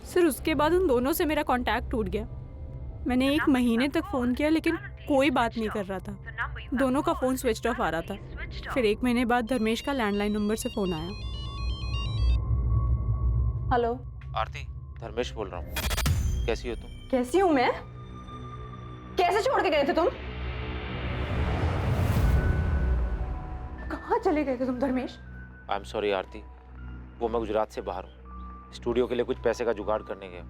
सर उसके बाद उन दोनों से मेरा कांटेक्ट टूट गया। मैंने 1 महीने तक फ़ोन किया लेकिन कोई बात नहीं कर रहा था। दोनों का फ़ोन स्विच ऑफ आ रहा था। फिर 1 महीने बाद धर्मेश का लैंडलाइन नंबर से फ़ोन आया। हेलो आरती, धर्मेश बोल रहा हूँ। कैसी हो तुम? कैसी हूँ मैं? कैसे छोड़ के गए थे तुम? कहाँ चले गए थे तुम धर्मेश? आई एम सॉरी आरती, वो मैं गुजरात से बाहर हूँ। स्टूडियो के लिए कुछ पैसे का जुगाड़ करने गया,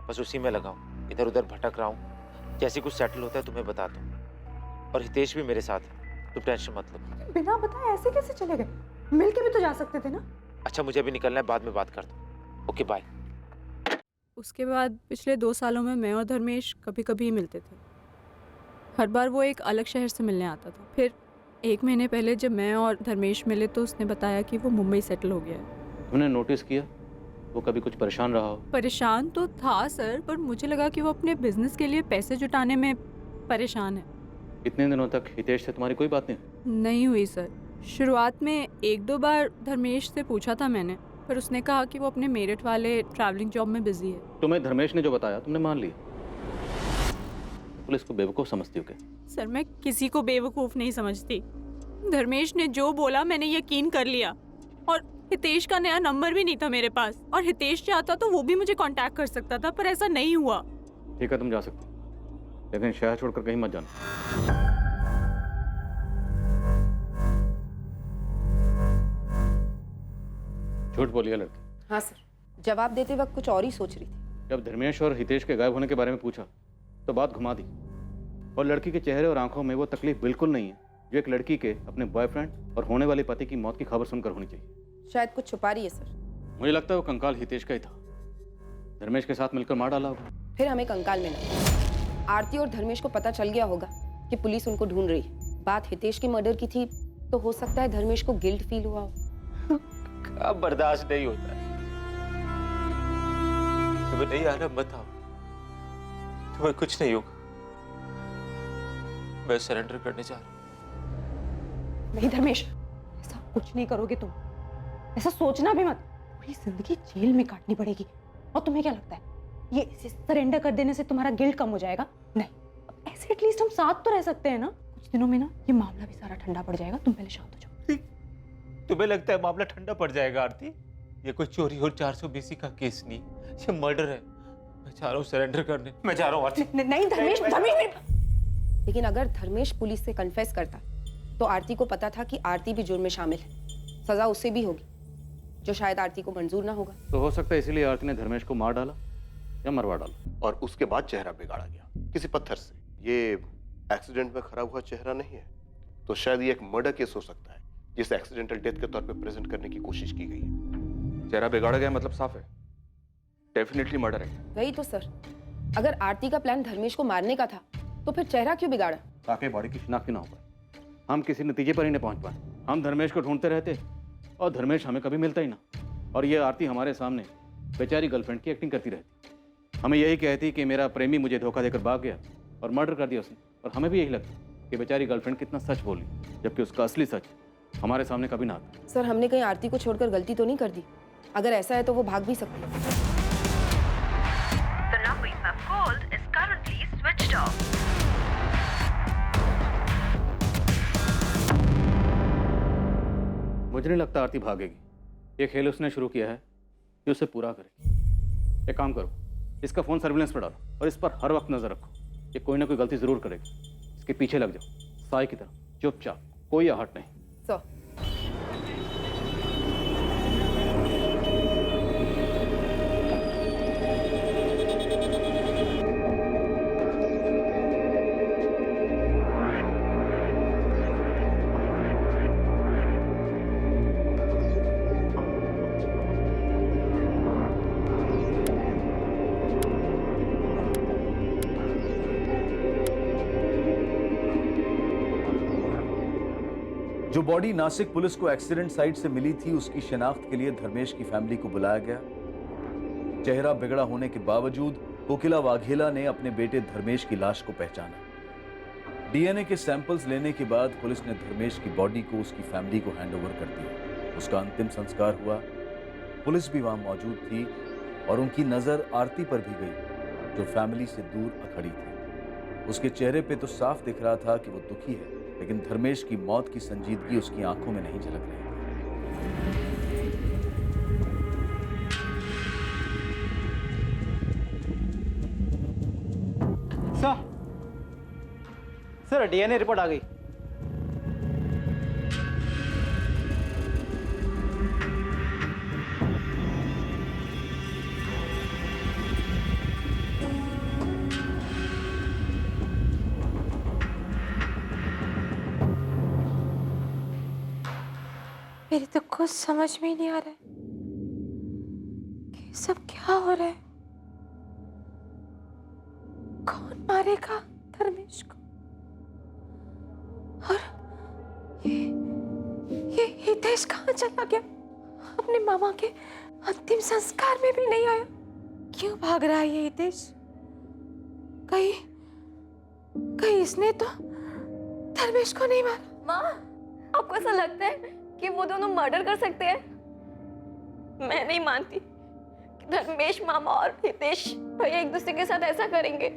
बस उसी में लगा हूँ। इधर उधर भटक रहा हूँ। जैसे कुछ सेटल होता है तुम्हें बता दूँ। और हितेश भी मेरे साथ है, तुम टेंशन मत लो। बिना बताए ऐसे कैसे चले गए? मिल के भी तो जा सकते थे ना? अच्छा मुझे भी निकलना है, बाद में बात करता हूँ। Okay bye. उसके बाद पिछले 2 सालों में मैं और धर्मेश कभी कभी मिलते थे। हर बार वो एक अलग शहर से मिलने आता था। फिर 1 महीने पहले जब मैं और धर्मेश मिले तो उसने बताया कि वो मुंबई सेटल हो गया है। तुमने नोटिस किया वो कभी कुछ परेशान रहा हो? परेशान तो था सर, पर मुझे लगा कि वो अपने बिजनेस के लिए पैसे जुटाने में परेशान है। इतने दिनों तक हितेश से तुम्हारी कोई बात नहीं हुई सर। शुरुआत में 1-2 बार धर्मेश से पूछा था मैंने, पर उसने कहा कि वो अपने मेरठ वाले ट्रैवलिंग जॉब में बिजी है। तुम्हें धर्मेश ने जो बताया तुमने मान लिया? पुलिस को बेवकूफ समझती हो क्या? सर मैं किसी को बेवकूफ नहीं समझती। धर्मेश ने जो बोला मैंने यकीन कर लिया। और हितेश का नया नंबर भी नहीं था मेरे पास, और हितेश चाहता तो वो भी मुझे कांटेक्ट कर सकता था, पर ऐसा नहीं हुआ। ठीक है तुम जा सकते, लेकिन शहर छोड़कर कहीं मत जाना। झूठ बोली है लड़की। हाँ सर, जवाब देते वक्त कुछ और ही सोच रही थी। जब धर्मेश और हितेश के गायब होने के बारे में पूछा तो बात घुमा दी, और लड़की के चेहरे और आंखों में वो तकलीफ बिल्कुल नहीं है जो एक लड़की के अपने बॉयफ्रेंड और होने वाले पति की मौत की खबर सुनकर होनी चाहिए। शायद कुछ छुपा रही है सर। मुझे लगता है वो कंकाल हितेश का ही था, धर्मेश के साथ मिलकर मार डाला होगा। फिर हमें कंकाल मिला। आरती और धर्मेश को पता चल गया होगा कि पुलिस उनको ढूंढ रही है। बात हितेश के मर्डर की थी तो हो सकता है धर्मेश को गिल्ट फील हुआ हो। अब बर्दाश्त नहीं होता है। तुम्हें नहीं आना मत आओ, तुम्हें कुछ नहीं होगा। मैं सरेंडर करने जा रहा हूँ। नहीं धर्मेश, ऐसा कुछ नहीं करोगे तुम। ऐसा सोचना भी मत। पूरी जिंदगी जेल में काटनी पड़ेगी। और तुम्हें क्या लगता है ये इसे सरेंडर कर देने से तुम्हारा गिल्ट कम हो जाएगा? नहीं, अब ऐसे एटलीस्ट हम साथ तो रह सकते हैं ना। कुछ दिनों में ना ये मामला भी सारा ठंडा पड़ जाएगा। तुम पहले शांत हो जाओ। तुम्हें लगता है मामला ठंडा पड़ जाएगा आरती? ये कोई चोरी और 420 का केस नहीं, ये मर्डर है। मैं चाह रहा हूँ सरेंडर करने। मैं जा रहा हूँ आरती। नहीं धर्मेश, लेकिन अगर धर्मेश पुलिस से कन्फेस करता तो आरती को पता था कि आरती भी जुर्म में शामिल है। सजा उससे भी होगी, जो शायद आरती को मंजूर ना होगा। तो हो सकता है इसीलिए आरती ने धर्मेश को मार डाला या मरवा डाला। और उसके बाद चेहरा बिगाड़ा गया किसी पत्थर से। ये एक्सीडेंट में खराब हुआ चेहरा नहीं है, तो शायद ये एक मर्डर केस हो सकता है जिसे एक्सीडेंटल डेथ के तौर पे प्रेजेंट करने की कोशिश की गई है। चेहरा बिगाड़ा गया मतलब साफ है, डेफिनेटली मर्डर है। वही तो सर, अगर आरती का प्लान धर्मेश को मारने का था तो फिर चेहरा क्यों बिगाड़ा? ताकि बॉडी की शिनाख्त ना हो पाए, हम किसी नतीजे पर ही नहीं पहुंच पाए। हम धर्मेश को ढूंढते रहते और धर्मेश हमें कभी मिलता ही ना। और ये आरती हमारे सामने बेचारी गर्लफ्रेंड की एक्टिंग करती रहती। हमें यही कहती कि मेरा प्रेमी मुझे धोखा देकर भाग गया और मर्डर कर दिया उसने। और हमें भी यही लगता कि बेचारी गर्लफ्रेंड कितना सच बोली, जबकि उसका असली सच हमारे सामने कभी ना आता। सर हमने कहीं आरती को छोड़कर गलती तो नहीं कर दी? अगर ऐसा है तो वो भाग भी सकती है। The number you have called is currently switched off. मुझे नहीं लगता आरती भागेगी। ये खेल उसने शुरू किया है कि उसे पूरा करेगी। एक काम करो, इसका फोन सर्विलेंस पर डालो और इस पर हर वक्त नजर रखो। ये कोई ना कोई गलती जरूर करेगी। इसके पीछे लग जाओ साई की तरह, चुपचाप, कोई आहट नहीं। सर जो बॉडी नासिक पुलिस को एक्सीडेंट साइट से मिली थी, उसकी शिनाख्त के लिए धर्मेश की फैमिली को बुलाया गया। चेहरा बिगड़ा होने के बावजूद कोकिला वाघेला ने अपने बेटे धर्मेश की लाश को पहचाना। डीएनए के सैंपल्स लेने के बाद पुलिस ने धर्मेश की बॉडी को उसकी फैमिली को हैंडओवर कर दिया। उसका अंतिम संस्कार हुआ। पुलिस भी वहां मौजूद थी और उनकी नजर आरती पर भी गई, जो फैमिली से दूर खड़ी थी। उसके चेहरे पे तो साफ दिख रहा था कि वो दुखी है, लेकिन धर्मेश की मौत की संजीदगी उसकी आंखों में नहीं झलक रही थी। सर डीएनए रिपोर्ट आ गई। मेरी तो कुछ समझ में ही नहीं आ रहा है कि सब क्या हो रहा है। कौन मारेगा धर्मेश को? और ये हितेश कहाँ चला गया? अपने मामा के अंतिम संस्कार में भी नहीं आया। क्यों भाग रहा है ये हितेश? कहीं इसने तो धर्मेश को नहीं मारा? माँ, आपको ऐसा लगता है कि वो दोनों मर्डर कर सकते हैं? मैं नहीं मानती कि धर्मेश मामा और हितेश भैया एक दूसरे के साथ ऐसा करेंगे।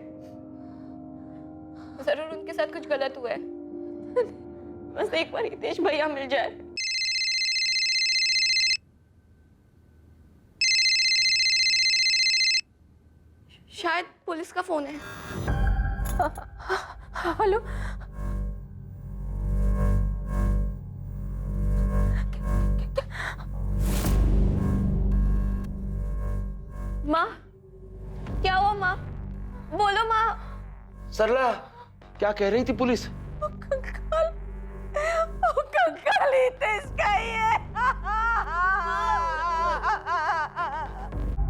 जरूर उनके साथ कुछ गलत हुआ है। बस एक बार हितेश भैया मिल जाए। शायद पुलिस का फोन है। हेलो, माँ, क्या हुआ माँ? बोलो माँ। सरला, क्या कह रही थी पुलिस? कंकाल हितेश का ही है।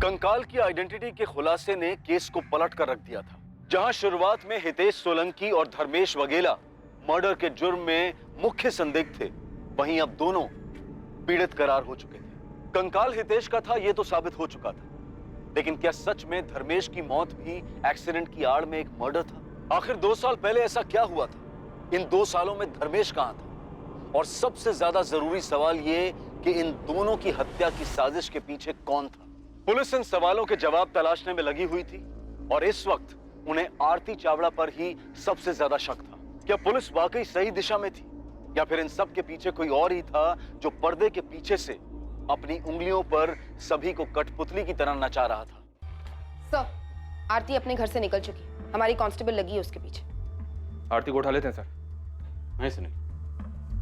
कंकाल की आइडेंटिटी के खुलासे ने केस को पलट कर रख दिया था। जहां शुरुआत में हितेश सोलंकी और धर्मेश वगेला मर्डर के जुर्म में मुख्य संदिग्ध थे, वहीं अब दोनों पीड़ित करार हो चुके थे। कंकाल हितेश का था, यह तो साबित हो चुका था, लेकिन क्या सच में धर्मेश की मौत भी एक्सीडेंट की आड़ में एक मर्डर था? आखिर 2 साल पहले ऐसा क्या हुआ था? इन 2 सालों में धर्मेश कहां था? और सबसे ज्यादा जरूरी सवाल ये कि इन दोनों की हत्या की साजिश के पीछे कौन था? पुलिस इन सवालों के जवाब तलाशने में लगी हुई थी और इस वक्त उन्हें आरती चावड़ा पर ही सबसे ज्यादा शक था। क्या पुलिस वाकई सही दिशा में थी या फिर इन सब के पीछे कोई और ही था जो पर्दे के पीछे से अपनी उंगलियों पर सभी को कठपुतली की तरह नचा रहा था? सर, आरती अपने घर से निकल चुकी है। हमारी कांस्टेबल लगी है उसके पीछे। आरती को उठा लेते हैं सर। नहीं सुनिए,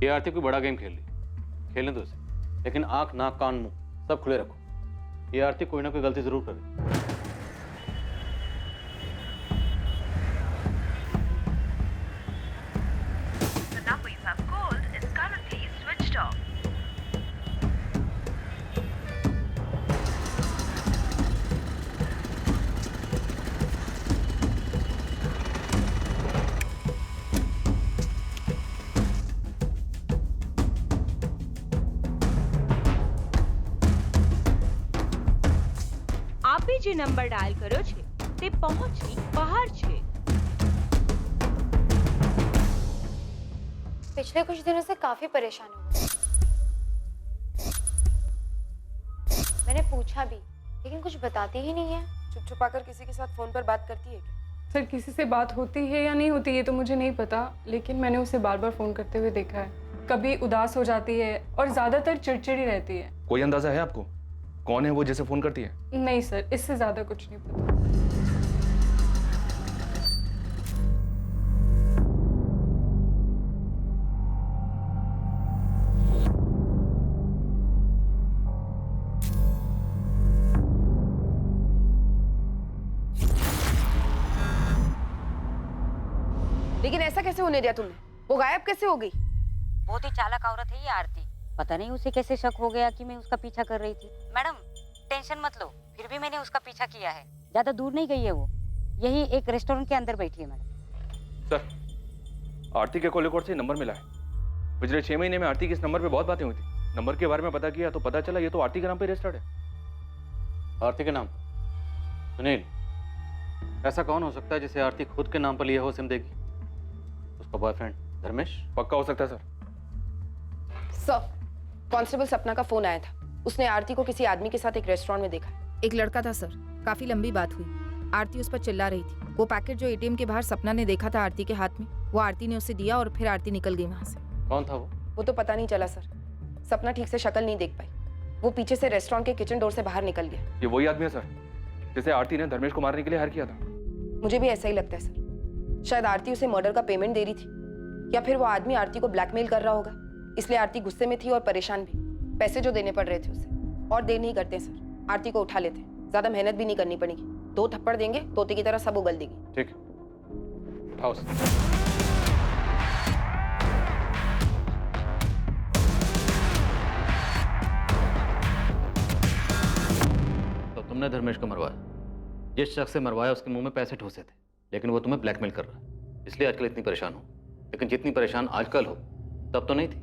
ये आरती कोई बड़ा गेम खेल रही, खेलने दो उसे, लेकिन आंख नाक कान मुंह सब खुले रखो। ये आरती कोई ना कोई गलती जरूर करे। The number you have called is currently switched off. આપે જે નંબર ડાયલ કર્યો છે તે પહોંચની બહાર છે। पिछले कुछ दिनों से काफी परेशान हूँ। मैंने पूछा भी, लेकिन कुछ बताती ही नहीं है। चुप छुपाकर किसी के साथ फोन पर बात करती है क्या? सर, किसी से बात होती है या नहीं होती ये तो मुझे नहीं पता, लेकिन मैंने उसे बार बार फोन करते हुए देखा है। कभी उदास हो जाती है और ज्यादातर चिड़चिड़ी रहती है। कोई अंदाजा है आपको कौन है वो जैसे फोन करती है? नहीं सर, इससे ज्यादा कुछ नहीं पता। लेकिन ऐसा कैसे होने दिया तुमने? वो गायब कैसे हो गई? बहुत ही चालाक औरत है ये आरती। पता नहीं उसे कैसे शक हो गया कि मैं उसका पीछा कर रही थी। मैडम टेंशन मत लो, फिर भी मैंने उसका पीछा किया है। ज्यादा दूर नहीं गई है वो, यही एक रेस्टोरेंट के अंदर बैठी है मैडम। सर, आरती के कॉल रिकॉर्ड से नंबर मिला है। पिछले 6 महीने में आरती के इस नंबर पे बहुत बातें हुई थी। नंबर के बारे में पता किया तो पता चला ये तो आरती के नाम पे रजिस्टर्ड है। आरती के नाम? सुनील, ऐसा कौन हो सकता है जिसे आरती खुद के नाम पर लिया हो सिम देगी? उसका बॉयफ्रेंड धर्मेश? पक्का हो सकता है सर। सर, कांस्टेबल सपना का फोन आया था। उसने आरती को किसी आदमी के साथ एक रेस्टोरेंट में देखा। एक लड़का था सर, काफी लंबी बात हुई। आरती उस पर चिल्ला रही थी। वो पैकेट जो एटीएम के बाहर सपना ने देखा था आरती के हाथ में, वो आरती ने उसे दिया और फिर आरती निकल गई वहां से। कौन था वो तो पता नहीं चला सर। सपना ठीक से शक्ल नहीं देख पाई। वो पीछे से रेस्टोरेंट के किचन डोर से बाहर निकल गया। ये वही आदमी है सर जिसे आरती ने धर्मेश को मारने के लिए हायर किया था। मुझे भी ऐसा ही लगता है सर। शायद आरती उसे मर्डर का पेमेंट दे रही थी, या फिर वो आदमी आरती को ब्लैकमेल कर रहा होगा, इसलिए आरती गुस्से में थी और परेशान भी। पैसे जो देने पड़ रहे थे उसे। और देर नहीं करते सर, आरती को उठा लेते। ज्यादा मेहनत भी नहीं करनी पड़ेगी। 2 थप्पड़ देंगे, तोते की तरह सब उगल देगी। ठीक, उठाओ। तो तुमने धर्मेश को मरवाया। जिस शख्स से मरवाया उसके मुंह में पैसे ठोसे थे, लेकिन वो तुम्हें ब्लैकमेल कर रहा है, इसलिए आजकल इतनी परेशान हो। लेकिन जितनी परेशान आजकल हो तब तो नहीं थी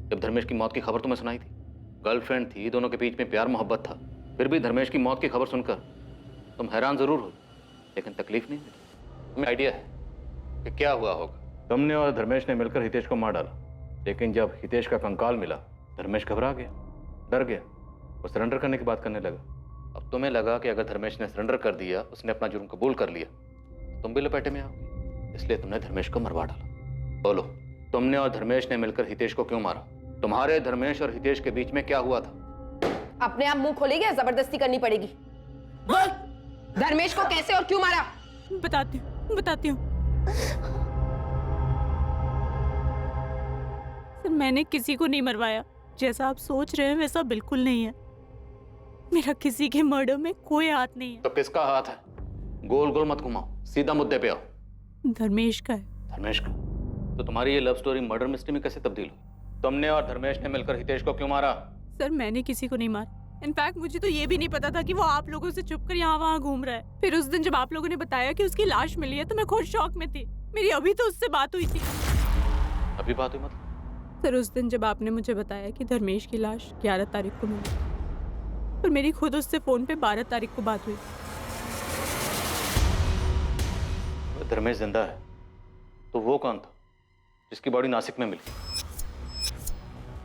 जब धर्मेश की मौत की खबर तुम्हें सुनाई थी। गर्लफ्रेंड थी, दोनों के बीच में प्यार मोहब्बत था, फिर भी धर्मेश की मौत की खबर सुनकर तुम हैरान जरूर हो, लेकिन तकलीफ नहीं हुई। तुम्हें आइडिया है कि क्या हुआ होगा? तुमने और धर्मेश ने मिलकर हितेश को मार डाला, लेकिन जब हितेश का कंकाल मिला धर्मेश घबरा गया, डर गया, वो सरेंडर करने की बात करने लगा। अब तुम्हें लगा कि अगर धर्मेश ने सरेंडर कर दिया, उसने अपना जुर्म कबूल कर लिया, तो तुम भी लपेटे में आओगे, इसलिए तुमने धर्मेश को मरवा डाला। बोलो, तुमने और धर्मेश ने मिलकर हितेश को क्यों मारा? तुम्हारे धर्मेश और हितेश के बीच में क्या हुआ था? अपने आप मुंह खोलेगी या जबरदस्ती करनी पड़ेगी? बोल, धर्मेश को कैसे और क्यों मारा? बताती हूँ। सर, मैंने किसी को नहीं मरवाया। जैसा आप सोच रहे हैं वैसा बिल्कुल नहीं है। मेरा किसी के मर्डर में कोई हाथ नहीं है। तो किसका हाथ है? गोल गोल मत घुमाओ, सीधा मुद्दे पे आओ। धर्मेश का है। धर्मेश का? तो तुम्हारी ये लव स्टोरी मर्डर मिस्ट्री में कैसे तब्दील हुई? तुमने और धर्मेश ने मिलकर हितेश को क्यों मारा? सर, मैंने किसी को नहीं मारा। इनफैक्ट मुझे तो ये भी नहीं पता था कि वो आप लोगों से छुपकर यहाँ वहाँ घूम रहा है। फिर उस दिन जब आप लोगों ने बताया कि उसकी लाश मिली है तो मैं खुद शॉक में थी। मेरी अभी तो उससे बात हुई थी। अभी बात हुई मतलब? सर, उस दिन जब आपने मुझे बताया कि धर्मेश की लाश 11 तारीख को मिली, और मेरी खुद उससे फोन पे 12 तारीख को बात हुई। धर्मेश जिंदा है तो वो कौन था जिसकी बॉडी नासिक में मिली?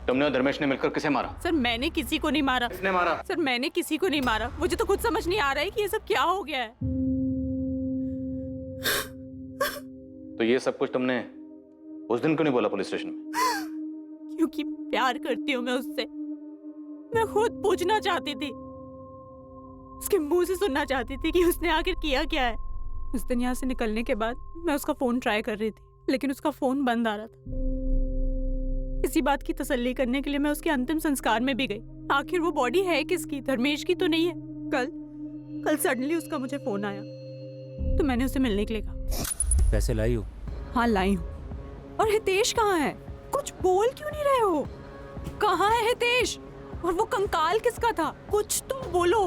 तुमने और धर्मेश ने मिलकर किसे मारा? सर, मैंने किसी को नहीं मारा। किसने मारा? सर, मैंने किसी को नहीं मारा। मुझे तो खुद समझ नहीं आ रहा है कि ये सब क्या हो गया है। तो ये सब कुछ तुमने उस दिन क्यों नहीं बोला पुलिस स्टेशन में? क्योंकि प्यार करती हूँ मैं उससे। मैं खुद पूछना चाहती थी, उसके मुंह से सुनना चाहती थी कि उसने आखिर किया क्या है। उस दिन यहाँ से निकलने के बाद मैं उसका फोन ट्राई कर रही थी, लेकिन उसका फोन बंद आ रहा था। इसी बात की तसल्ली करने के लिए मैं उसके अंतिम संस्कार में भी गई। आखिर वो बॉडी है किसकी? धर्मेश की तो नहीं है। कल सडनली उसका मुझे फोन आया तो मैंने उसे मिलने के लिए कहा। पैसे लाई हो? हाँ, लाई हूँ। और हितेश कहाँ है? कुछ बोल क्यों नहीं रहे हो? कहाँ है हितेश? और वो कंकाल किसका था? कुछ तो बोलो।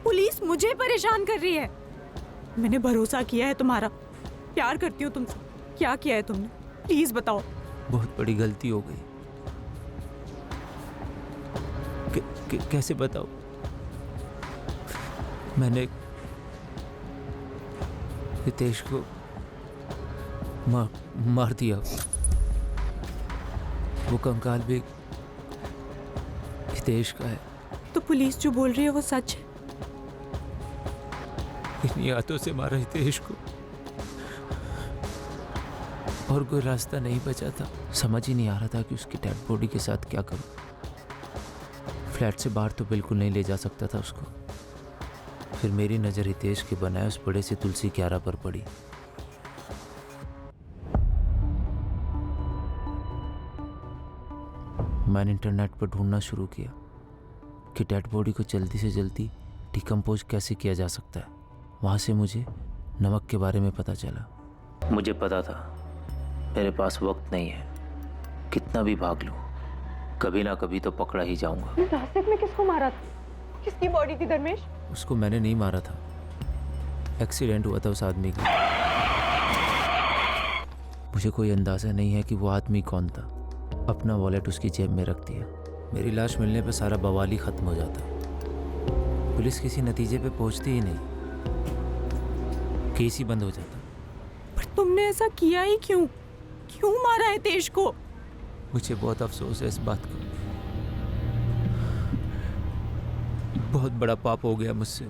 पुलिस मुझे परेशान कर रही है। मैंने भरोसा किया है तुम्हारा, प्यार करती हूँ तुमसे। क्या किया है तुमने? प्लीज बताओ। बहुत बड़ी गलती हो गई। कैसे बताओ? मैंने हितेश को मार दिया। वो कंकाल भी हितेश का है। तो पुलिस जो बोल रही है वो सच है? इन्हीं हाथों से मारा हितेश को, और कोई रास्ता नहीं बचा था। समझ ही नहीं आ रहा था कि उसकी डेड बॉडी के साथ क्या करूं। फ्लैट से बाहर तो बिल्कुल नहीं ले जा सकता था उसको। फिर मेरी नज़र हितेश के बनाए उस बड़े से तुलसी क्यारा पर पड़ी। मैंने इंटरनेट पर ढूंढना शुरू किया कि डेड बॉडी को जल्दी से जल्दी डिकम्पोज कैसे किया जा सकता है। वहाँ से मुझे नमक के बारे में पता चला। मुझे पता था मेरे पास वक्त नहीं है, कितना भी भाग लूं कभी ना कभी तो पकड़ा ही जाऊंगा। नासिक में किसको मारा था? किसकी बॉडी थी धर्मेश? उसको मैंने नहीं मारा था, एक्सीडेंट हुआ था उस आदमी का। मुझे कोई अंदाजा नहीं है कि वो आदमी कौन था, अपना वॉलेट उसकी जेब में रख दिया। मेरी लाश मिलने पे सारा बवाल ही खत्म हो जाता। पुलिस किसी नतीजे पे पहुंचती ही नहीं, केस ही बंद हो जाता। पर तुमने ऐसा किया ही क्यों? क्यों मारा है तेज को? मुझे बहुत अफसोस है इस बात का। बहुत बड़ा पाप हो गया मुझसे।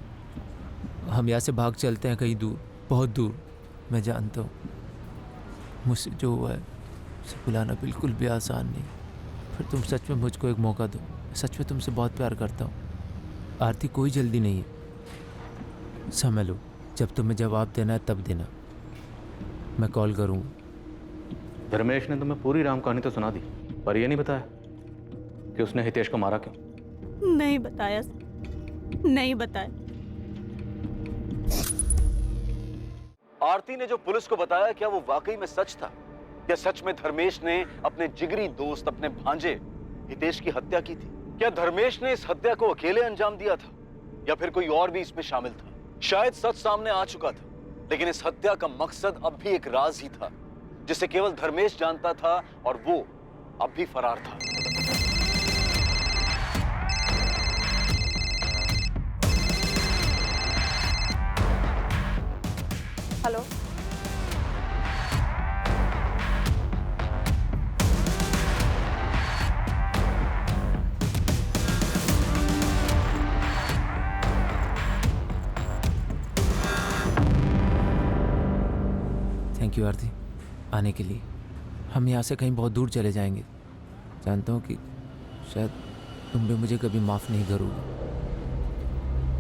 हम यहाँ से भाग चलते हैं कहीं दूर, बहुत दूर। मैं जानता हूँ मुझसे जो हुआ है उसे भुलाना बिल्कुल भी आसान नहीं। फिर तुम सच में मुझको एक मौका दो। मैं सच में तुमसे बहुत प्यार करता हूँ। आरती, कोई जल्दी नहीं है, समझ लो। जब तुम्हें जवाब देना है तब देना, मैं कॉल करूँगा। धर्मेश ने तुम्हें पूरी राम कहानी तो सुना दी, पर यह नहीं बताया कि उसने हितेश को मारा क्यों। नहीं बताया, नहीं बताया। आरती ने जो पुलिस को बताया, क्या वो वाकई में सच था? क्या सच में धर्मेश ने अपने जिगरी दोस्त, अपने भांजे हितेश की हत्या की थी? क्या धर्मेश ने इस हत्या को अकेले अंजाम दिया था, या फिर कोई और भी इसमें शामिल था? शायद सच सामने आ चुका था, लेकिन इस हत्या का मकसद अब भी एक राज ही था, जिसे केवल धर्मेश जानता था, और वो अब भी फरार था। हेलो, थैंक यू आरती आने के लिए। हम यहाँ से कहीं बहुत दूर चले जाएंगे। जानता हूँ कि शायद तुम भी मुझे कभी माफ़ नहीं करोगे,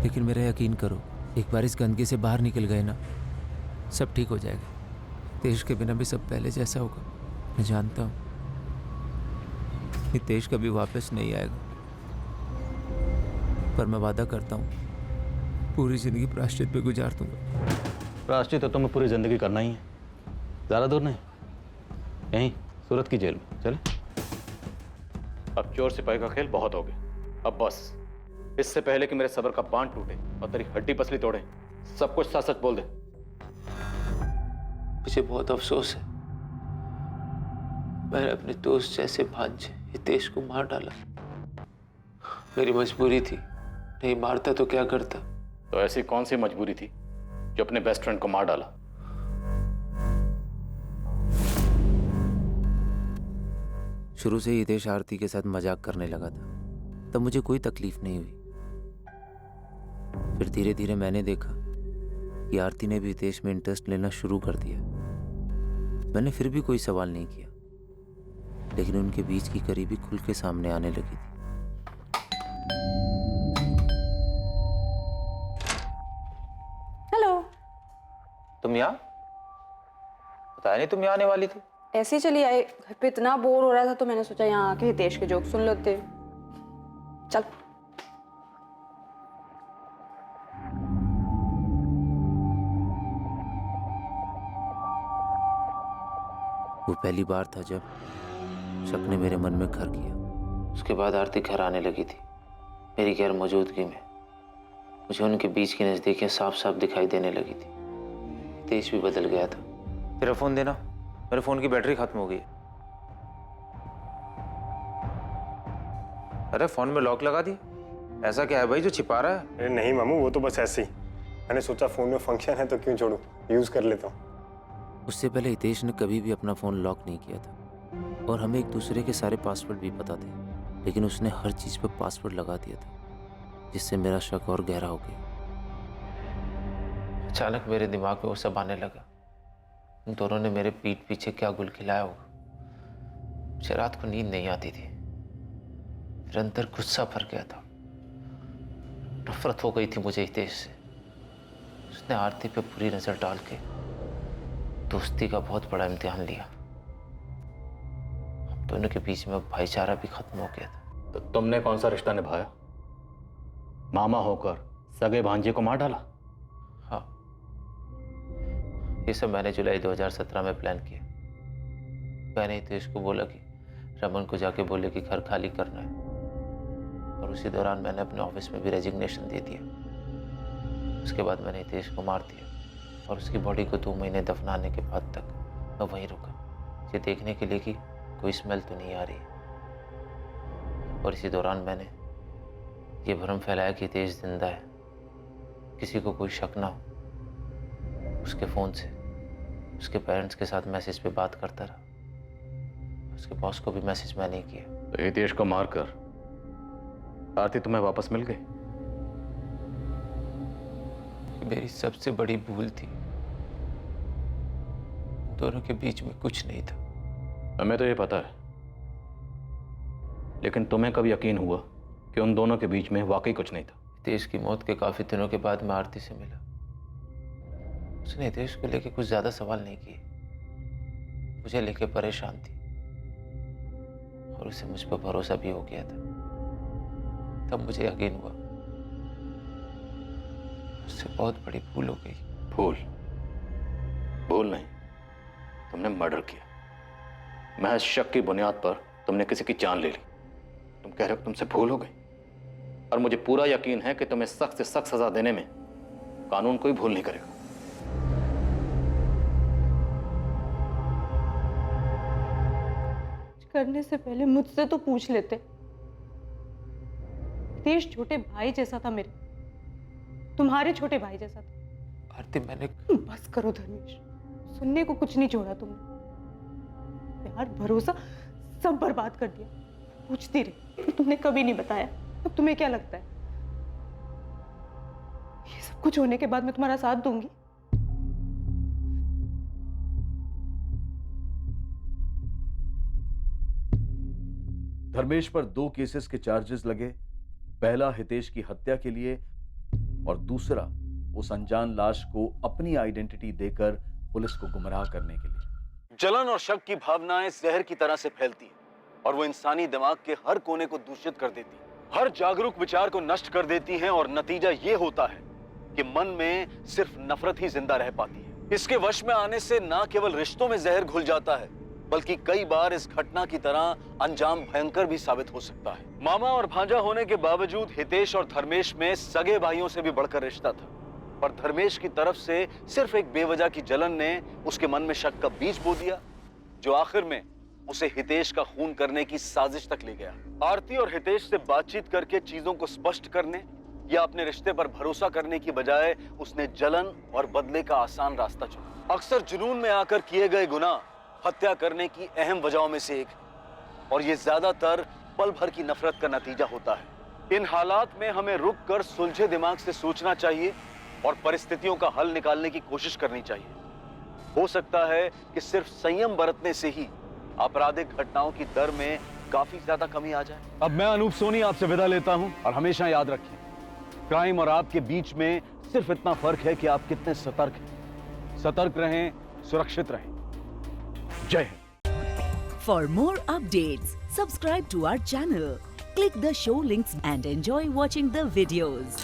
लेकिन मेरा यकीन करो, एक बार इस गंदगी से बाहर निकल गए ना, सब ठीक हो जाएगा। तेज के बिना भी सब पहले जैसा होगा। मैं जानता हूँ तेज कभी वापस नहीं आएगा, पर मैं वादा करता हूँ पूरी जिंदगी प्रायश्चित पे गुजार दूंगा। प्रायश्चित तो तुम्हें पूरी जिंदगी करना ही है, ज़्यादा दूर नहीं, यहीं सूरत की जेल में। चले, अब चोर सिपाही का खेल बहुत हो गया। अब बस, इससे पहले कि मेरे सब्र का बांध टूटे और तेरी हड्डी पसली तोड़े, सब कुछ सच सच बोल दे। मुझे बहुत अफसोस है, मैंने अपने दोस्त जैसे भांजे हितेश को मार डाला। मेरी मजबूरी थी, नहीं मारता तो क्या करता। तो ऐसी कौन सी मजबूरी थी जो अपने बेस्ट फ्रेंड को मार डाला? शुरू से ही हितेश आरती के साथ मजाक करने लगा था, तब मुझे कोई तकलीफ नहीं हुई। फिर धीरे धीरे मैंने देखा कि आरती ने भी हितेश में इंटरेस्ट लेना शुरू कर दिया। मैंने फिर भी कोई सवाल नहीं किया, लेकिन उनके बीच की करीबी खुल के सामने आने लगी थी। हेलो, तुम यहाँ? बताया नहीं तुम यहाँ आने वाली थी। ऐसे ही चली आई, घर पे इतना बोर हो रहा था तो मैंने सोचा यहाँ आके हितेश के जोक सुन लेते। चल। वो पहली बार था जब शक ने मेरे मन में घर किया। उसके बाद आरती घर आने लगी थी मेरी गैर मौजूदगी में। मुझे उनके बीच की नजदीकियां साफ साफ दिखाई देने लगी थी। तेज भी बदल गया था। तेरा फोन देना, मेरे फोन की बैटरी खत्म हो गई। अरे फोन में लॉक लगा दिया, ऐसा क्या है भाई जो छिपा रहा है? अरे नहीं मामू, वो तो बस ऐसे ही, मैंने सोचा फोन में फंक्शन है तो क्यों छोड़ूं, यूज कर लेता हूँ। उससे पहले हितेश ने कभी भी अपना फोन लॉक नहीं किया था, और हमें एक दूसरे के सारे पासवर्ड भी पता थे, लेकिन उसने हर चीज पर पासवर्ड लगा दिया था, जिससे मेरा शक और गहरा हो गया। अचानक मेरे दिमाग में वो सब आने लगा। उन दोनों ने मेरे पीठ पीछे क्या गुल खिलाया होगा। मुझे रात को नींद नहीं आती थी, फिर अंदर गुस्सा भर गया था। नफरत हो गई थी मुझे हितेश से। उसने आरती पे बुरी नजर डाल के दोस्ती का बहुत बड़ा इम्तिहान लिया। हम दोनों के बीच में भाईचारा भी खत्म हो गया था। तो तुमने कौन सा रिश्ता निभाया? मामा होकर सगे भांजे को मार डाला? हाँ, ये सब मैंने जुलाई 2017 में प्लान किया। मैंने हितेश को बोला कि रमन को जाके बोले कि घर खाली करना है, और उसी दौरान मैंने अपने ऑफिस में भी रेजिग्नेशन दे दिया। उसके बाद मैंने हितेश को मार दिया, और उसकी बॉडी को 2 महीने दफनाने के बाद तक मैं वहीं रुका, ये देखने के लिए कि कोई स्मेल तो नहीं आ रही। और इसी दौरान मैंने ये भ्रम फैलाया कि हितेश जिंदा है, किसी को कोई शक ना हो। उसके फ़ोन से उसके पेरेंट्स के साथ मैसेज पे बात करता रहा। उसके बॉस को भी मैसेज मैंने ही किया। तो हितेश को मारकर आरती तुम्हें वापस मिल गई? मेरी सबसे बड़ी भूल थी, दोनों के बीच में कुछ नहीं था। हमें तो ये पता है, लेकिन तुम्हें कब यकीन हुआ कि उन दोनों के बीच में वाकई कुछ नहीं था? हितेश की मौत के काफी दिनों के बाद मैं आरती से मिला। उसने हितेश को लेके कुछ ज्यादा सवाल नहीं किए, मुझे लेके परेशान थी और उसे मुझ पर भरोसा भी हो गया था। तब मुझे यकीन हुआ उससे बहुत बड़ी भूल हो गई। भूल नहीं, तुमने मर्डर किया। महज शक की बुनियाद पर तुमने किसी की जान ले ली। तुम कह रहे हो तुमसे भूल हो गई, और मुझे पूरा यकीन है कि तुम्हें सख्त से सख्त सजा देने में कानून कोई भूल नहीं करेगा। करने से पहले मुझसे तो पूछ लेते। हितेश छोटे भाई जैसा था मेरे, तुम्हारे छोटे भाई जैसा था। आरती मैंने बस करो धर्मेश, सुनने को कुछ नहीं छोड़ा तुमने। प्यार भरोसा सब बर्बाद कर दिया। पूछती रही, तुमने कभी नहीं बताया। अब तुम्हें क्या लगता है ये सब कुछ होने के बाद मैं तुम्हारा साथ दूंगी? धर्मेश पर 2 केसेस के चार्जेस लगे। पहला हितेश की हत्या के लिए और दूसरा उस अनजान लाश को अपनी आइडेंटिटी देकर पुलिस को गुमराह करने के लिए। जलन और शक की भावनाएं जहर की तरह से फैलती हैं और वो इंसानी दिमाग के हर कोने को दूषित कर देती हैं, हर जागरूक विचार को नष्ट कर देती हैं और नतीजा ये होता है कि मन में सिर्फ नफरत ही जिंदा रह पाती है। इसके वश में आने से ना केवल रिश्तों में जहर घुल जाता है, बल्कि कई बार इस घटना की तरह अंजाम भयंकर भी साबित हो सकता है। मामा और भांजा होने के बावजूद हितेश और धर्मेश में सगे भाइयों से भी बढ़कर रिश्ता था, पर धर्मेश की तरफ से सिर्फ एक बेवजह की जलन ने उसके मन में शक का बीज बो दिया, जो आखिर में उसे हितेश का खून करने की साजिश तक ले गया। आरती और हितेश से बातचीत करके चीजों को स्पष्ट करने या अपने रिश्ते पर भरोसा करने की बजाय उसने जलन और बदले का आसान रास्ता चुना। अक्सर जुनून में आकर किए गए गुनाह हत्या करने की अहम वजहों में से एक, और ये ज्यादातर पल भर की नफरत का नतीजा होता है। इन हालात में हमें रुक कर सुलझे दिमाग से सोचना चाहिए और परिस्थितियों का हल निकालने की कोशिश करनी चाहिए। हो सकता है कि सिर्फ संयम बरतने से ही आपराधिक घटनाओं की दर में काफी ज्यादा कमी आ जाए। अब मैं अनूप सोनी आपसे विदा लेता हूं, और हमेशा याद रखिए, क्राइम और आपके बीच में सिर्फ इतना फर्क है कि आप कितने सतर्क हैं। सतर्क रहें, सुरक्षित रहें। जय Hind. For more updates, subscribe to our channel, click the show links and enjoy watching the videos.